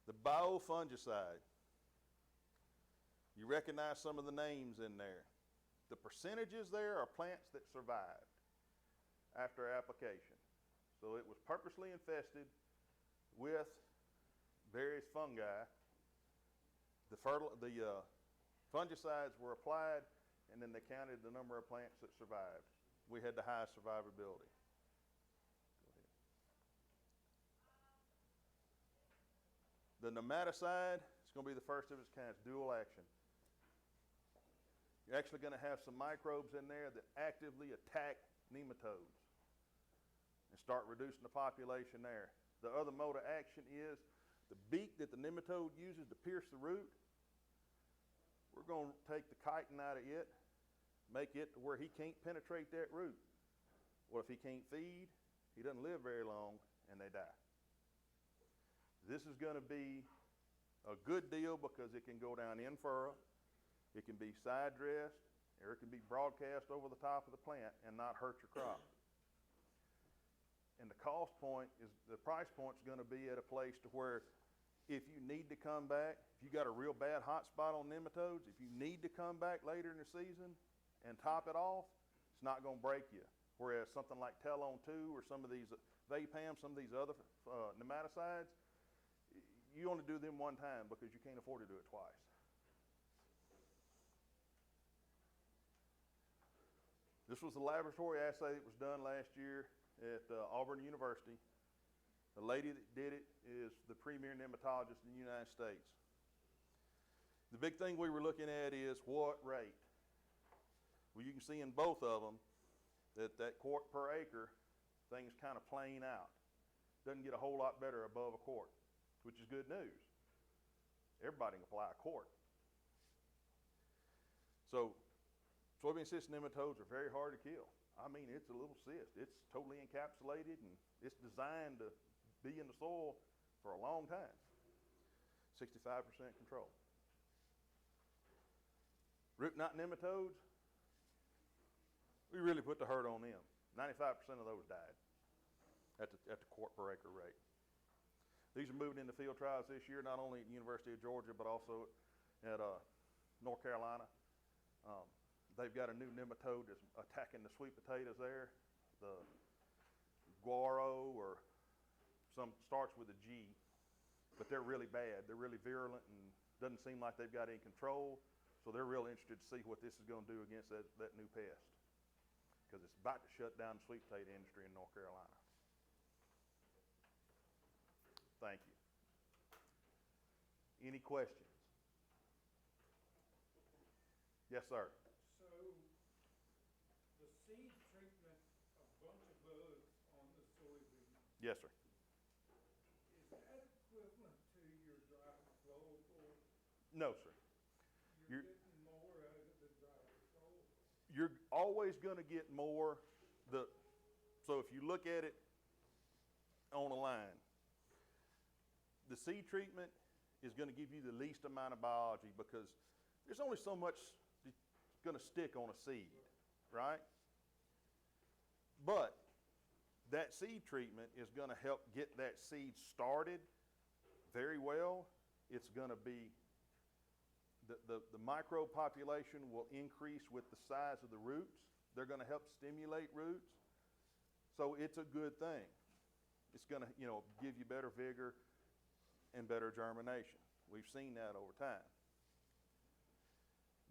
The biofungicide. You recognize some of the names in there. The percentages there are plants that survived after application. So it was purposely infested with various fungi. The fungicides were applied, and then they counted the number of plants that survived. We had the highest survivability. The nematicide is going to be the first of its kind. It's dual action. You're actually going to have some microbes in there that actively attack nematodes and start reducing the population there. The other mode of action is the beak that the nematode uses to pierce the root. We're going to take the chitin out of it, make it to where he can't penetrate that root. Well, if he can't feed, he doesn't live very long, and they die. This is going to be a good deal because it can go down in furrow, it can be side dressed, or it can be broadcast over the top of the plant and not hurt your crop. And the price point is going to be at a place to where if you need to come back, if you got a real bad hot spot on nematodes, if you need to come back later in the season and top it off, it's not going to break you. Whereas something like Telon 2 or some of these Vapam, some of these other nematicides, you only do them one time because you can't afford to do it twice. This was a laboratory assay that was done last year at Auburn University. The lady that did it is the premier nematologist in the United States. The big thing we were looking at is what rate. Well, you can see in both of them that quart per acre thing's kind of playing out. Doesn't get a whole lot better above a quart, which is good news. Everybody can apply a quart. So soybean cyst nematodes are very hard to kill. I mean, it's a little cyst. It's totally encapsulated, and it's designed to be in the soil for a long time. 65% control. Root knot nematodes, we really put the hurt on them. 95% of those died at the quart per acre rate. These are moving into field trials this year, not only at the University of Georgia, but also at North Carolina. They've got a new nematode that's attacking the sweet potatoes there. The guaro, or some starts with a G, but they're really bad. They're really virulent and doesn't seem like they've got any control. So they're real interested to see what this is going to do against that new pest, because it's about to shut down the sweet potato industry in North Carolina. Thank you. Any questions? Yes, sir. So the seed treatment, a bunch of bugs on the soybean, Yes, sir. is that equivalent to your dry control, or No, sir. you're You're- getting more out of the dry control? You're always going to get more. So if you look at it on a line, the seed treatment is going to give you the least amount of biology because there's only so much going to stick on a seed, right? But that seed treatment is going to help get that seed started very well. It's going to be, the microbe population will increase with the size of the roots. They're going to help stimulate roots. So it's a good thing. It's going to, give you better vigor and better germination. We've seen that over time.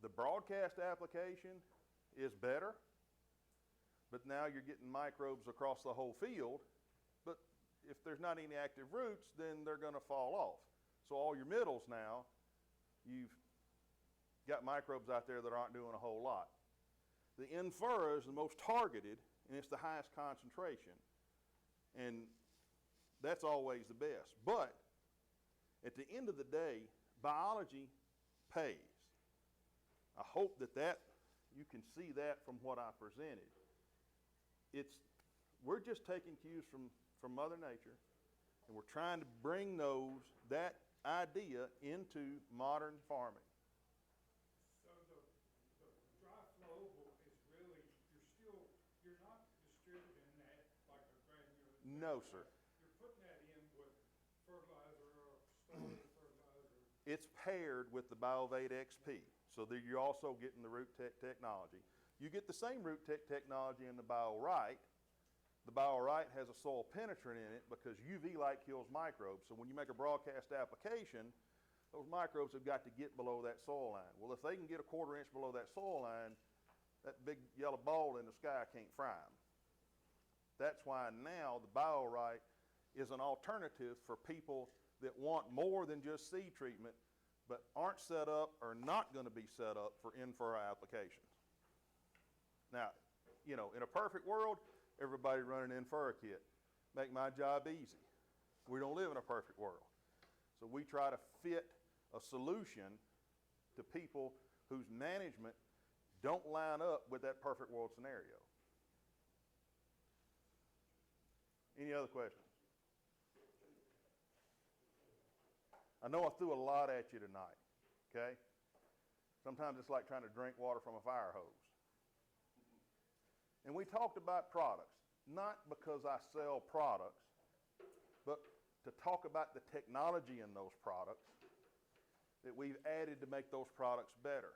The broadcast application is better, but now you're getting microbes across the whole field. But if there's not any active roots, then they're going to fall off. So all your middles now, you've got microbes out there that aren't doing a whole lot. The Infura is the most targeted, and it's the highest concentration. And that's always the best. But at the end of the day, biology pays. I hope that you can see that from what I presented. We're just taking cues from Mother Nature, and we're trying to bring that idea into modern farming. So the dry flowable is really, you're not distributing that like a granular. No, sir. You're putting that in with fertilizer or starter fertilizer. It's paired with the Biovate XP, so that you're also getting the Root-Tech technology. You get the same Root-Tech technology in the BioRite. The BioRite has a soil penetrant in it because UV light kills microbes. So when you make a broadcast application, those microbes have got to get below that soil line. Well, if they can get a 1/4 inch below that soil line, that big yellow ball in the sky can't fry them. That's why now the BioRite is an alternative for people that want more than just seed treatment, but aren't set up or not going to be set up for Infura applications. Now, in a perfect world, everybody run an Infura kit. Make my job easy. We don't live in a perfect world. So we try to fit a solution to people whose management don't line up with that perfect world scenario. Any other questions? I know I threw a lot at you tonight, okay? Sometimes it's like trying to drink water from a fire hose. And we talked about products, not because I sell products, but to talk about the technology in those products that we've added to make those products better.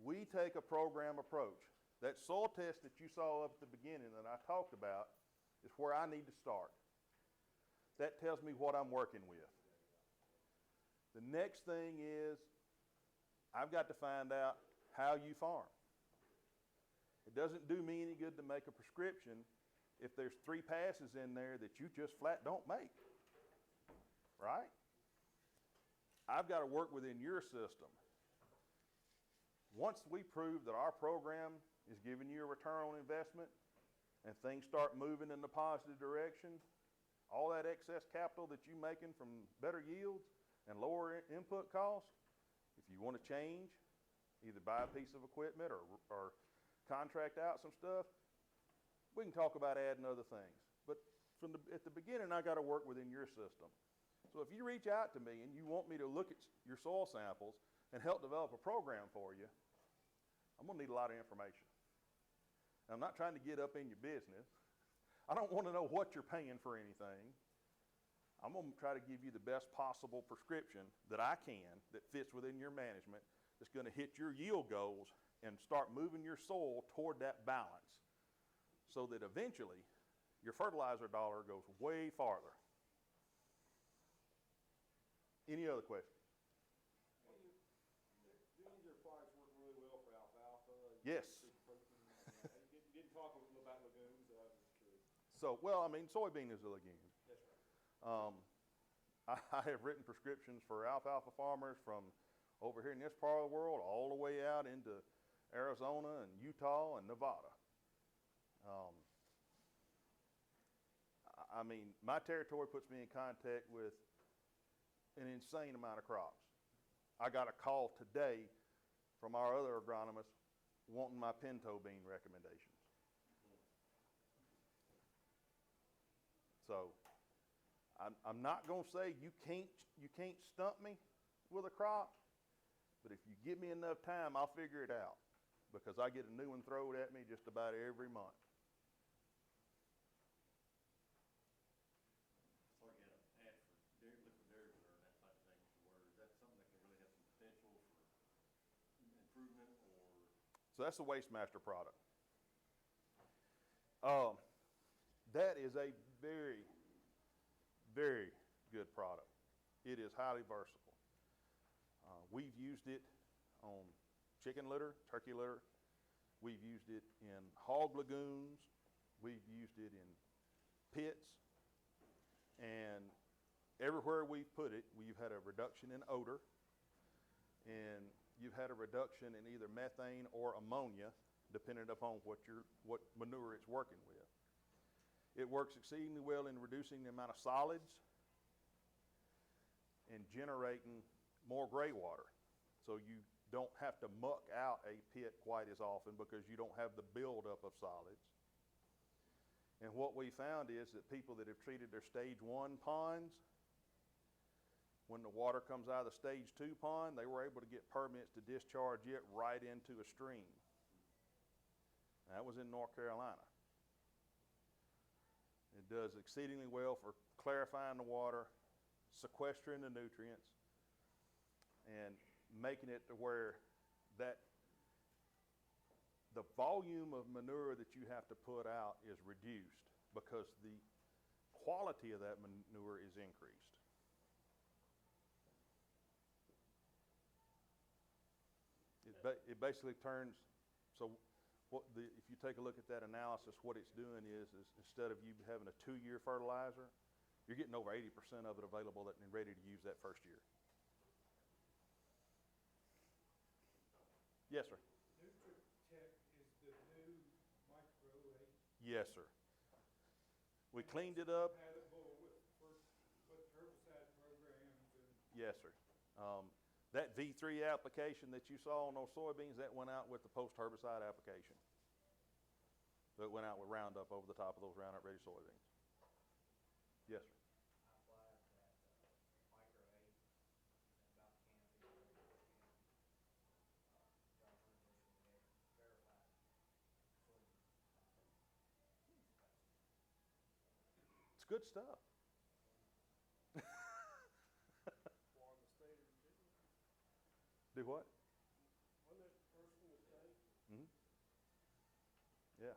We take a program approach. That soil test that you saw up at the beginning that I talked about is where I need to start. That tells me what I'm working with. The next thing is I've got to find out how you farm. It doesn't do me any good to make a prescription if there's 3 passes in there that you just flat don't make, right? I've got to work within your system. Once we prove that our program is giving you a return on investment and things start moving in the positive direction, all that excess capital that you're making from better yields and lower input costs, if you want to change, either buy a piece of equipment or contract out some stuff, we can talk about adding other things. But at the beginning, I got to work within your system. So if you reach out to me and you want me to look at your soil samples and help develop a program for you, I'm going to need a lot of information. And I'm not trying to get up in your business. I don't want to know what you're paying for anything. I'm going to try to give you the best possible prescription that I can that fits within your management, that's going to hit your yield goals and start moving your soil toward that balance so that eventually your fertilizer dollar goes way farther. Any other questions? Do any of your products work really well for alfalfa? Yes. You didn't talk a little about legumes, so I was just curious. So, soybean is a legume. That's right. I have written prescriptions for alfalfa farmers from over here in this part of the world all the way out into Arizona and Utah and Nevada. My territory puts me in contact with an insane amount of crops. I got a call today from our other agronomist wanting my pinto bean recommendations. So I'm not going to say you can't stump me with a crop, But if you give me enough time, I'll figure it out, because I get a new one thrown at me just about every month. So you had an ad for dairy, liquid dairy water and that type of thing, Mr. Word. Is that something that can really have some potential for improvement, or? So that's the Waste Master product. That is a very, very good product. It is highly versatile. We've used it on chicken litter, turkey litter. We've used it in hog lagoons. We've used it in pits. And everywhere we've put it, we've had a reduction in odor. And you've had a reduction in either methane or ammonia, depending upon what manure it's working with. It works exceedingly well in reducing the amount of solids and generating more gray water. So you don't have to muck out a pit quite as often because you don't have the buildup of solids. And what we found is that people that have treated their stage 1 ponds, when the water comes out of the stage 2 pond, they were able to get permits to discharge it right into a stream. That was in North Carolina. It does exceedingly well for clarifying the water, sequestering the nutrients, and making it to where that the volume of manure that you have to put out is reduced because the quality of that manure is increased. It basically turns, so if you take a look at that analysis, what it's doing is instead of you having a 2-year fertilizer, you're getting over 80% of it available and ready to use that first year. Yes, sir. Agri-Tek is the new Micro 8. Yes, sir. We cleaned it up. Compatible with herbicide programs and. Yes, sir. That V3 application that you saw on those soybeans, that went out with the post-herbicide application. So it went out with Roundup over the top of those Roundup-ready soybeans. Yes, sir. I applied that Micro 8 at about the canopy, and John Hunter had verified soybean It's good stuff. for the state of Virginia. Do what? Wasn't that the first in the state? Mm-hmm. Yeah.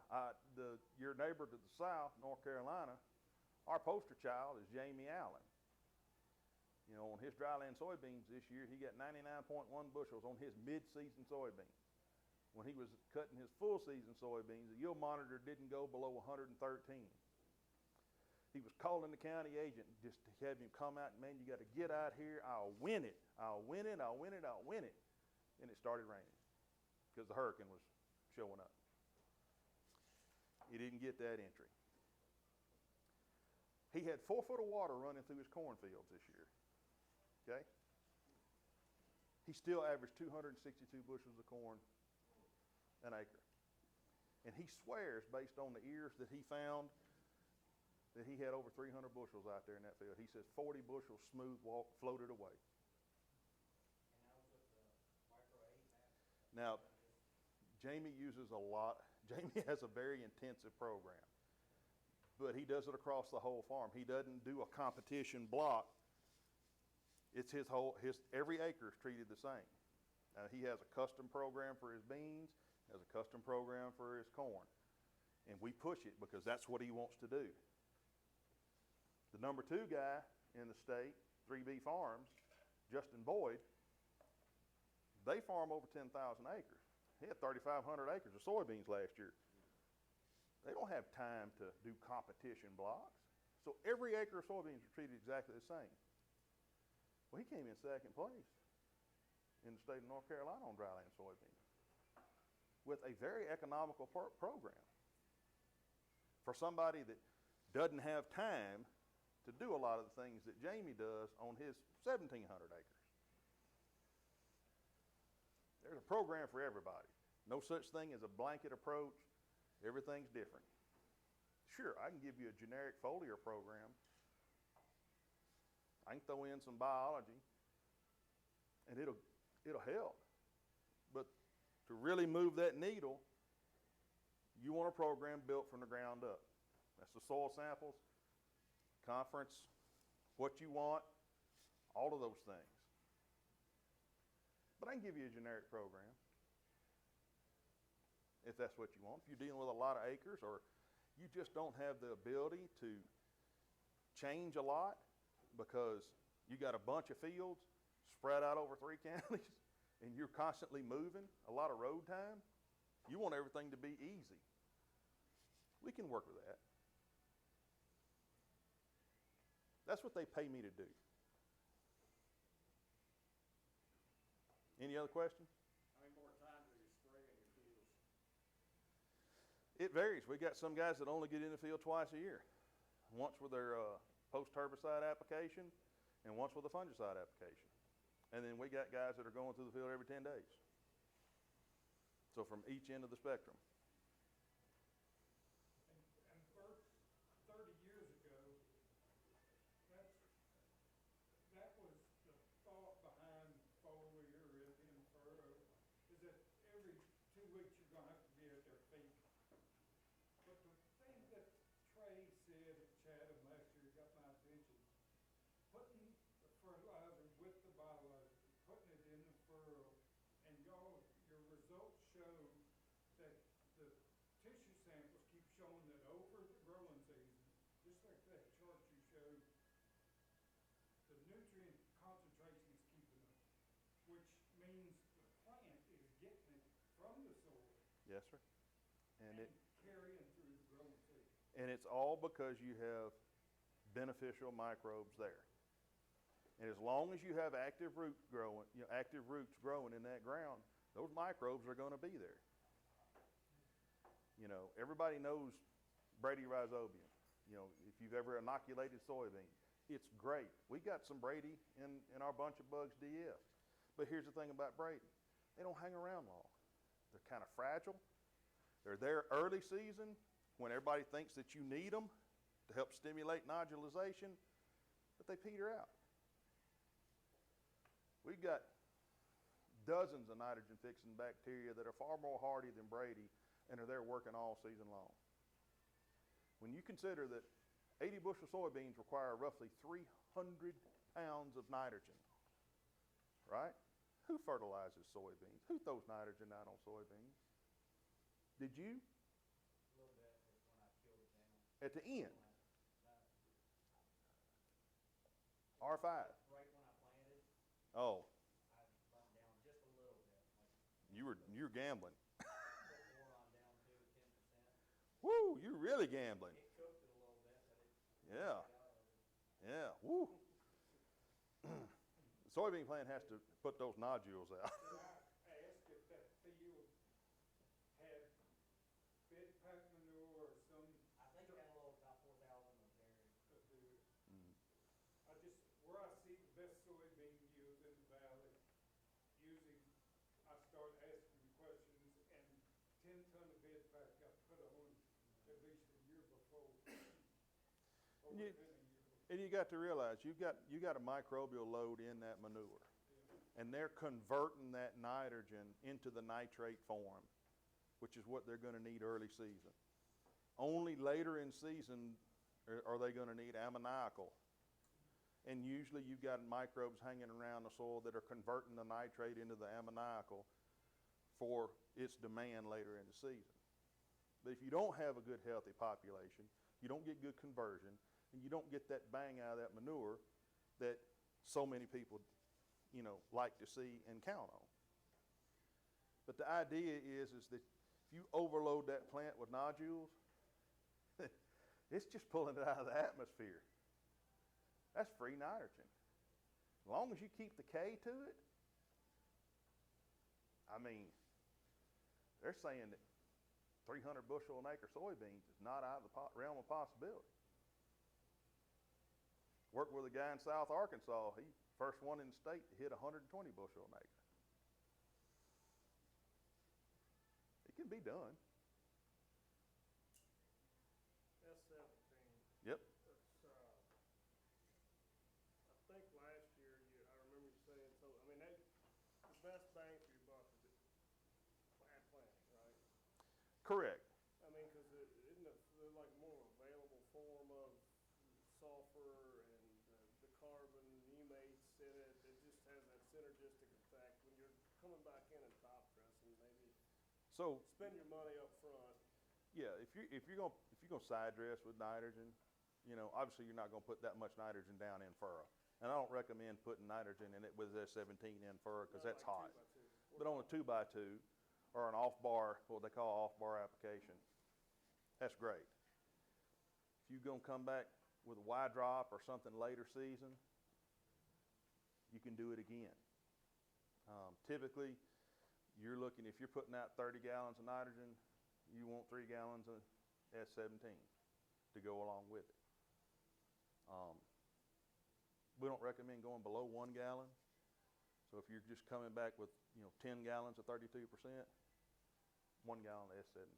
Your neighbor to the south, North Carolina, our poster child is Jamie Allen. You know, on his dryland soybeans this year, he got 99.1 bushels on his mid-season soybeans. When he was cutting his full-season soybeans, the yield monitor didn't go below 113. He was calling the county agent just to have him come out, man, you got to get out here. I'll win it. I'll win it. I'll win it. I'll win it. And it started raining because the hurricane was showing up. He didn't get that entry. He had 4 foot of water running through his cornfields this year. Okay? He still averaged 262 bushels of corn an acre. And he swears, based on the ears that he found, that he had over 300 bushels out there in that field. He says 40 bushels smooth floated away. And that was with the Micro 8 Now, Jamie uses a lot. Jamie has a very intensive program, but he does it across the whole farm. He doesn't do a competition block. It's every acre is treated the same. He has a custom program for his beans, has a custom program for his corn, and we push it because that's what he wants to do. The number 2 guy in the state, 3B Farms, Justin Boyd, they farm over 10,000 acres. He had 3,500 acres of soybeans last year. They don't have time to do competition blocks. So every acre of soybeans are treated exactly the same. Well, he came in 2nd place in the state of North Carolina on dryland soybeans with a very economical program for somebody that doesn't have time to do a lot of the things that Jamie does on his 1,700 acres. There's a program for everybody. No such thing as a blanket approach. Everything's different. Sure, I can give you a generic foliar program. I can throw in some biology, and it'll help. to really move that needle, you want a program built from the ground up. That's the soil samples, conference, what you want, all of those things. But I can give you a generic program if that's what you want. If you're dealing with a lot of acres, or you just don't have the ability to change a lot because you got a bunch of fields spread out over 3 counties and you're constantly moving, a lot of road time, you want everything to be easy. We can work with that. That's what they pay me to do. Any other questions? How many more times are you spraying your fields? It varies. We got some guys that only get in the field twice a year. Once with their post-herbicide application and once with a fungicide application. And then we got guys that are going through the field every 10 days. So from each end of the spectrum. And Bert, 30 years ago, that was the thought behind foliar in furrow, is that every 2 weeks you're going to have to be at their feet. But the thing that Trey said at Chatham last year got my attention. Putting the fertilizer with the biolizer, putting it in the furrow, and your results show that the tissue samples keep showing that over the growing season, just like that chart you showed, the nutrient concentration is keeping up, which means the plant is getting it from the soil Yes, sir. and carrying through the growing season. And it's all because you have beneficial microbes there. And as long as you have active roots growing in that ground, those microbes are going to be there. You know, everybody knows Brady rhizobium. You know, if you've ever inoculated soybean, it's great. We got some Brady in our bunch of bugs DF. But here's the thing about Brady. They don't hang around long. They're kind of fragile. They're there early season when everybody thinks that you need them to help stimulate nodulization, but they peter out. We've got dozens of nitrogen-fixing bacteria that are far more hardy than Brady and are there working all season long. When you consider that 80 bushel soybeans require roughly 300 pounds of nitrogen, right? Who fertilizes soybeans? Who throws nitrogen out on soybeans? Did you? A little bit when I killed it down. At the end, No, R5. right when I planted, Oh, I bumped down just a little bit, like you were gambling. put more on down to 10%. Woo, you're really gambling. It cooked it a little bit, but it Yeah. got out of it. Yeah, woo. The soybean plant has to put those nodules out. Did I ask if that field had bed pack manure or some I think it had a little about 4,000 of dairy. to do it? Where I see the best soybean yield in the valley, I start asking questions, and 10 ton of bed pack got put on at least a year before. Or You- within a year before. And you got to realize you got a microbial load in that manure. And they're converting that nitrogen into the nitrate form, which is what they're going to need early season. Only later in season are they going to need ammoniacal. And usually you've got microbes hanging around the soil that are converting the nitrate into the ammoniacal for its demand later in the season. But if you don't have a good healthy population, you don't get good conversion, and you don't get that bang out of that manure that so many people, you know, like to see and count on. But the idea is that if you overload that plant with nodules, it's just pulling it out of the atmosphere. That's free nitrogen. As long as you keep the K to it, I mean, they're saying that 300 bushel an acre soybeans is not out of the realm of possibility. Worked with a guy in South Arkansas. He first one in the state to hit 120 bushel an acre. It can be done. S17. Yep. It's, I think last year I remember you saying, so, I mean, the best bang for your buck is like sulfur and the carbon humates in it. It just has that synergistic effect. When you're coming back in and top dressing, maybe So, spend your money up front. yeah, if you're gonna side dress with nitrogen, you know, obviously you're not gonna put that much nitrogen down in furrow. And I don't recommend putting nitrogen in it with S17 in furrow because that's Like hot. 2x2. But on a 2x2 or an off-bar, what they call off-bar application, that's great. If you're gonna come back with a Y drop or something later season, you can do it again. Typically, you're looking, if you're putting out 30 gallons of nitrogen, you want 3 gallons of S17 to go along with it. We don't recommend going below 1 gallon. So if you're just coming back with, you know, 10 gallons of 32%, 1 gallon of S17.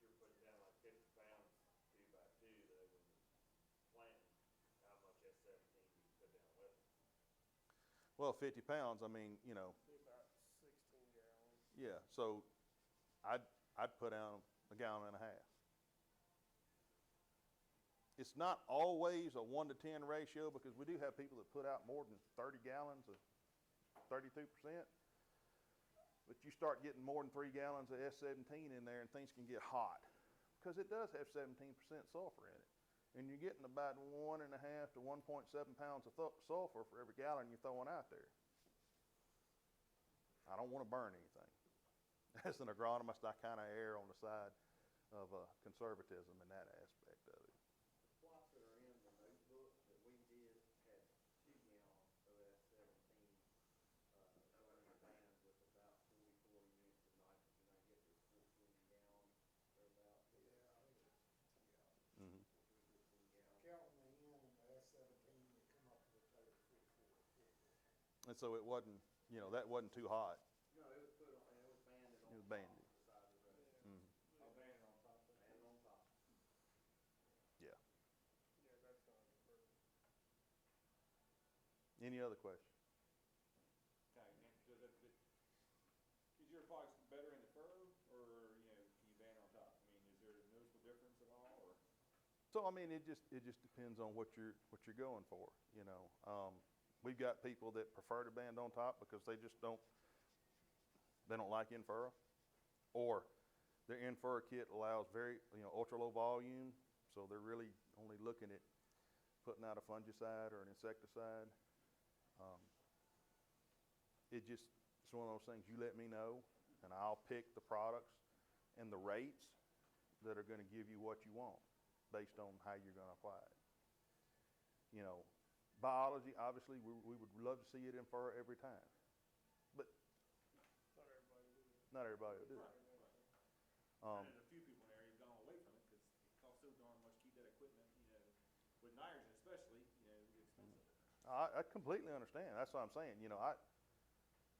You're putting down like 50 pounds, 2x2, though, when you're planting, how much S17 do you put down with it? Well, 50 pounds, I mean, you know, Be about 16 gallons. yeah. So I'd put down a gallon and a half. It's not always a 1 to 10 ratio because we do have people that put out more than 30 gallons of 32%. But you start getting more than 3 gallons of S17 in there and things can get hot because it does have 17% sulfur in it. And you're getting about 1.5 to 1.7 pounds of sulfur for every gallon you're throwing out there. I don't want to burn anything. As an agronomist, I kind of err on the side of conservatism in that aspect of it. The plots that are in the notebook that we did had 2 gallons of S17 going in a band with about 44 units of nitrogen. I guess it was 14 gallons or about. Yeah, I think it's, yeah. Mm-hmm. 14 gallons. Counting the N and the S17, you come up with a total of 44. And so it wasn't, you know, that wasn't too hot. No, it was put on, and it was banded on It was top banded. of the side of the road. Mm-hmm. Oh, banded on top of it? Banded on top. Yeah. Yeah, that sounds perfect. Any other questions? Okay, and so is your product better in the furrow, or, you know, can you band on top? I mean, is there a noticeable difference at all, or? So I mean, it just depends on what you're going for. You know, we've got people that prefer to band on top because they don't like in furrow, or their in furrow kit allows very, you know, ultra low volume, so they're really only looking at putting out a fungicide or an insecticide. It's one of those things. You let me know, and I'll pick the products and the rates that are going to give you what you want based on how you're going to apply it. You know, biology, obviously, we would love to see it in furrow every time, but Not everybody not everybody will will do it. do it. And there's a few people in there who've gone away from it because it costs so darn much to keep that equipment, you know, with nitrogen especially, you know, it's expensive. I completely understand. That's what I'm saying. You know,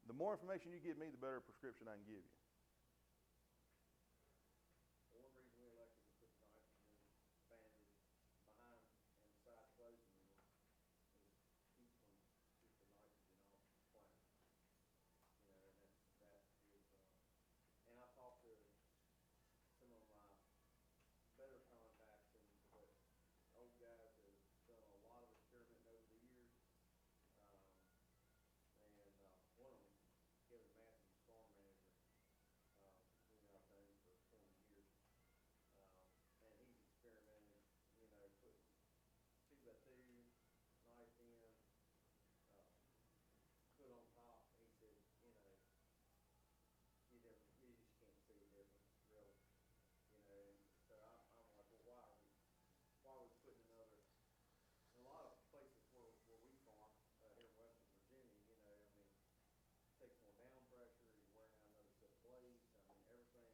the more information you give me, the better prescription I can give you. The one reason we elected to put the nitrogen banded behind and beside the closing unit is keep the nitrogen off the plant. You know, and that is, and I've talked to some of my better contacts and but old guys that have done a lot of experimenting over the years. And one of them, Kevin Matthews, farm manager, you know, I've known him for 20 years. And he's experimented, you know, putting 2x2, knife in, put on top. He said, you know, you just can't see the difference, really. You know, and so I'm like, well, why are we putting another, in a lot of places where we farm, here in Western Virginia, you know, I mean, takes more down pressure, you're wearing out another set of blades, I mean, everything,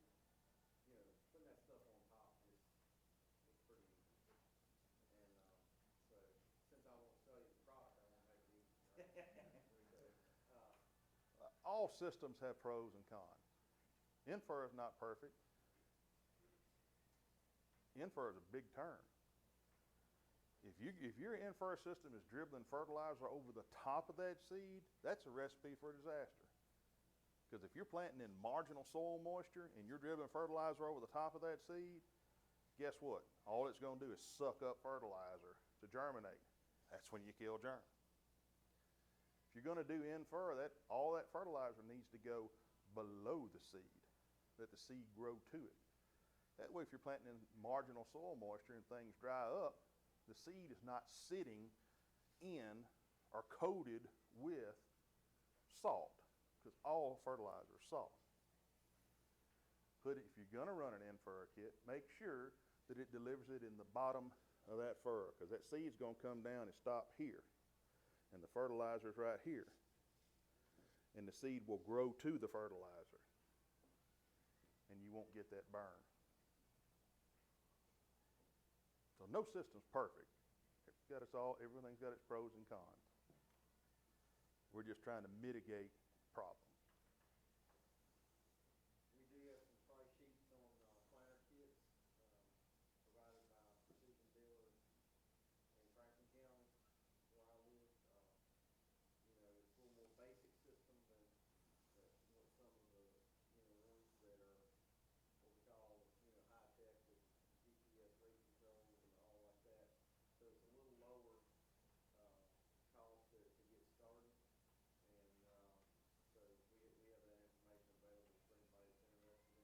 you know, putting that stuff on top is pretty easy. And, so, since I won't sell you the product, I won't make it easy, right? So, All systems have pros and cons. In-furrow is not perfect. In-furrow is a big term. If your in-furrow system is dribbling fertilizer over the top of that seed, that's a recipe for disaster. Because if you're planting in marginal soil moisture and you're dribbling fertilizer over the top of that seed, guess what? All it's going to do is suck up fertilizer to germinate. That's when you kill germ. If you're going to do in-furrow, all that fertilizer needs to go below the seed, let the seed grow to it. That way, if you're planting in marginal soil moisture and things dry up, the seed is not sitting in or coated with salt, because all fertilizer is salt. If you're going to run an in-furrow kit, make sure that it delivers it in the bottom of that furrow, because that seed's going to come down and stop here, and the fertilizer's right here, and the seed will grow to the fertilizer, and you won't get that burn. So no system's perfect. Everything's got its pros and cons. We're just trying to mitigate problems. We do have some price sheets on planter kits provided by Precision Dealers in Franklin County, where I live. You know, it's a little more basic system than what some of the ones that are what we call high-tech with GPS rate controls and all like that. So it's a little lower cost to get started. And so we have that information available for anybody that's interested in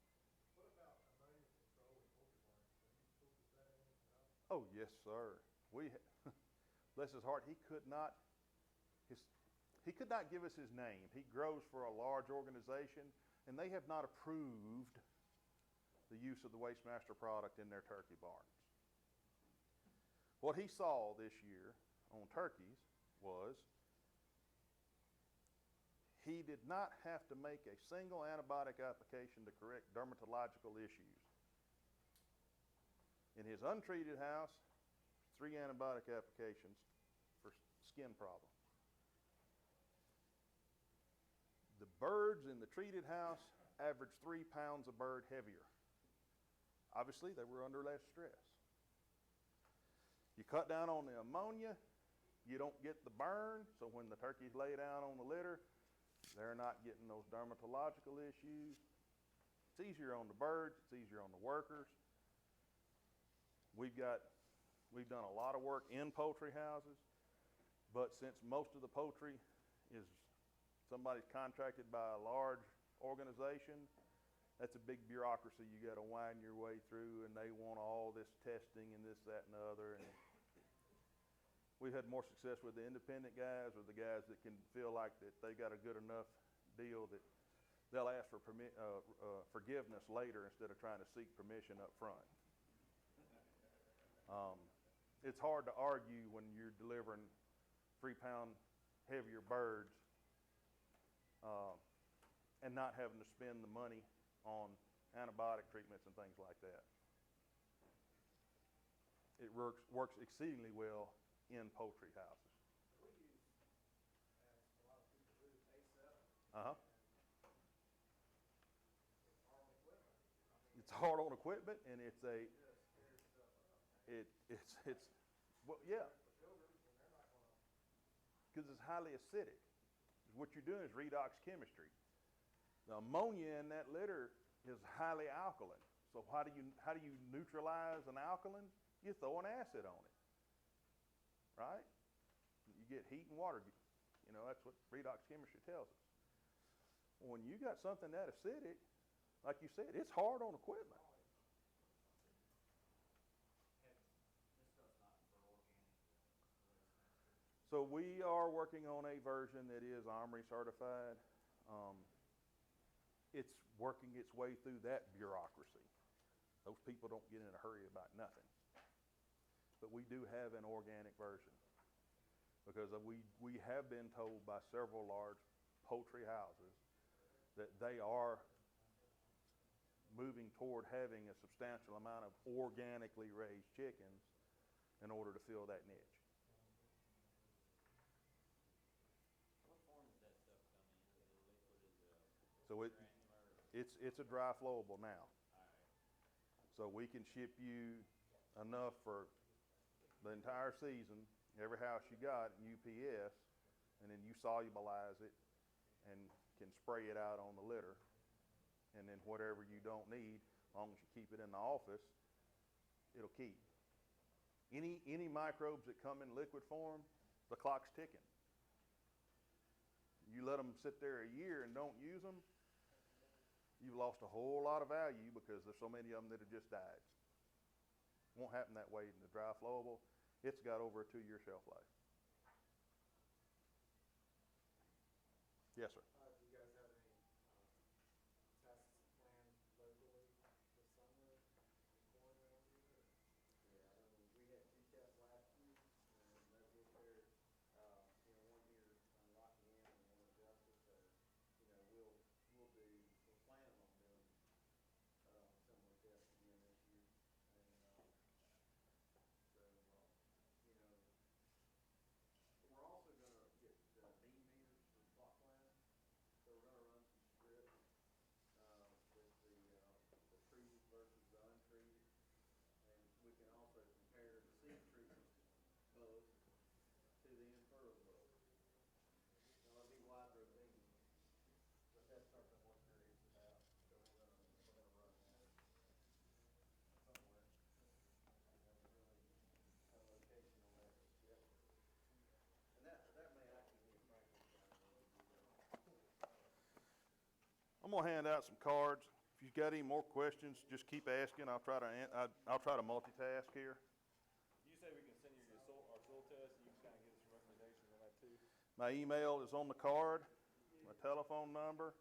it. What about ammonia control in poultry barns? Can you focus that in enough? Oh, yes, sir. Bless his heart, he could not give us his name. He grows for a large organization, and they have not approved the use of the Waste Master product in their turkey barns. What he saw this year on turkeys was he did not have to make a single antibiotic application to correct dermatological issues. In his untreated house, 3 antibiotic applications for skin problems. The birds in the treated house averaged 3 pounds a bird heavier. Obviously, they were under less stress. You cut down on the ammonia, you don't get the burn, so when the turkeys lay down on the litter, they're not getting those dermatological issues. It's easier on the birds, it's easier on the workers. We've done a lot of work in poultry houses, but since most of the poultry is somebody's contracted by a large organization, that's a big bureaucracy you got to wind your way through, and they want all this testing and this, that, and the other. And we've had more success with the independent guys or the guys that can feel like that they got a good enough deal that they'll ask for forgiveness later instead of trying to seek permission up front. It's hard to argue when you're delivering 3-pound heavier birds and not having to spend the money on antibiotic treatments and things like that. It works exceedingly well in poultry houses. We use, as a lot of people do, A7. Uh-huh. It's hard on equipment. It's hard on equipment, and it's a It just tears stuff up. it's well, yeah, For children, and they're not gonna. because it's highly acidic. What you're doing is redox chemistry. The ammonia in that litter is highly alkaline. So how do you neutralize an alkaline? You throw an acid on it, right? You get heat and water. You know, that's what redox chemistry tells us. Well, when you got something that acidic, like you said, it's hard on equipment. So we are working on a version that is OMRI certified. It's working its way through that bureaucracy. Those people don't get in a hurry about nothing. But we do have an organic version because we have been told by several large poultry houses that they are moving toward having a substantial amount of organically raised chickens in order to fill that niche. What form does that stuff come in? Is it liquid, is it So granular? it's a dry flowable now. Alright. So we can ship you enough for the entire season, every house you got, UPS, and then you solubilize it and can spray it out on the litter. And then whatever you don't need, as long as you keep it in the office, it'll keep. Any microbes that come in liquid form, the clock's ticking. You let them sit there a year and don't use them, you've lost a whole lot of value because there's so many of them that have just died. Won't happen that way in the dry flowable. It's got over a 2-year shelf life. Yes, sir. Do you guys have any tests planned locally this summer in corn around here? Yeah, I mean, we had 2 tests last year, and no hit there. One here on Rockingham and one in Justice, so, we're planning on doing, similar tests again this year. And, we're also gonna get, bean meters for plot class, so we're gonna run some strips, with the treated versus the untreated. And we can also compare the seed treatment bugs to the in-furrow bugs. Now, it'll be wide rotation, but that's something we're curious about, so we're gonna run that somewhere. We really have a location on that just yet. And that may actually be a practice ground when we do that. I'm gonna hand out some cards. If you've got any more questions, just keep asking. I'll try to multitask here. You say we can send you our soil test, and you can kind of give us some recommendations on that too? My email is on the card, my telephone number.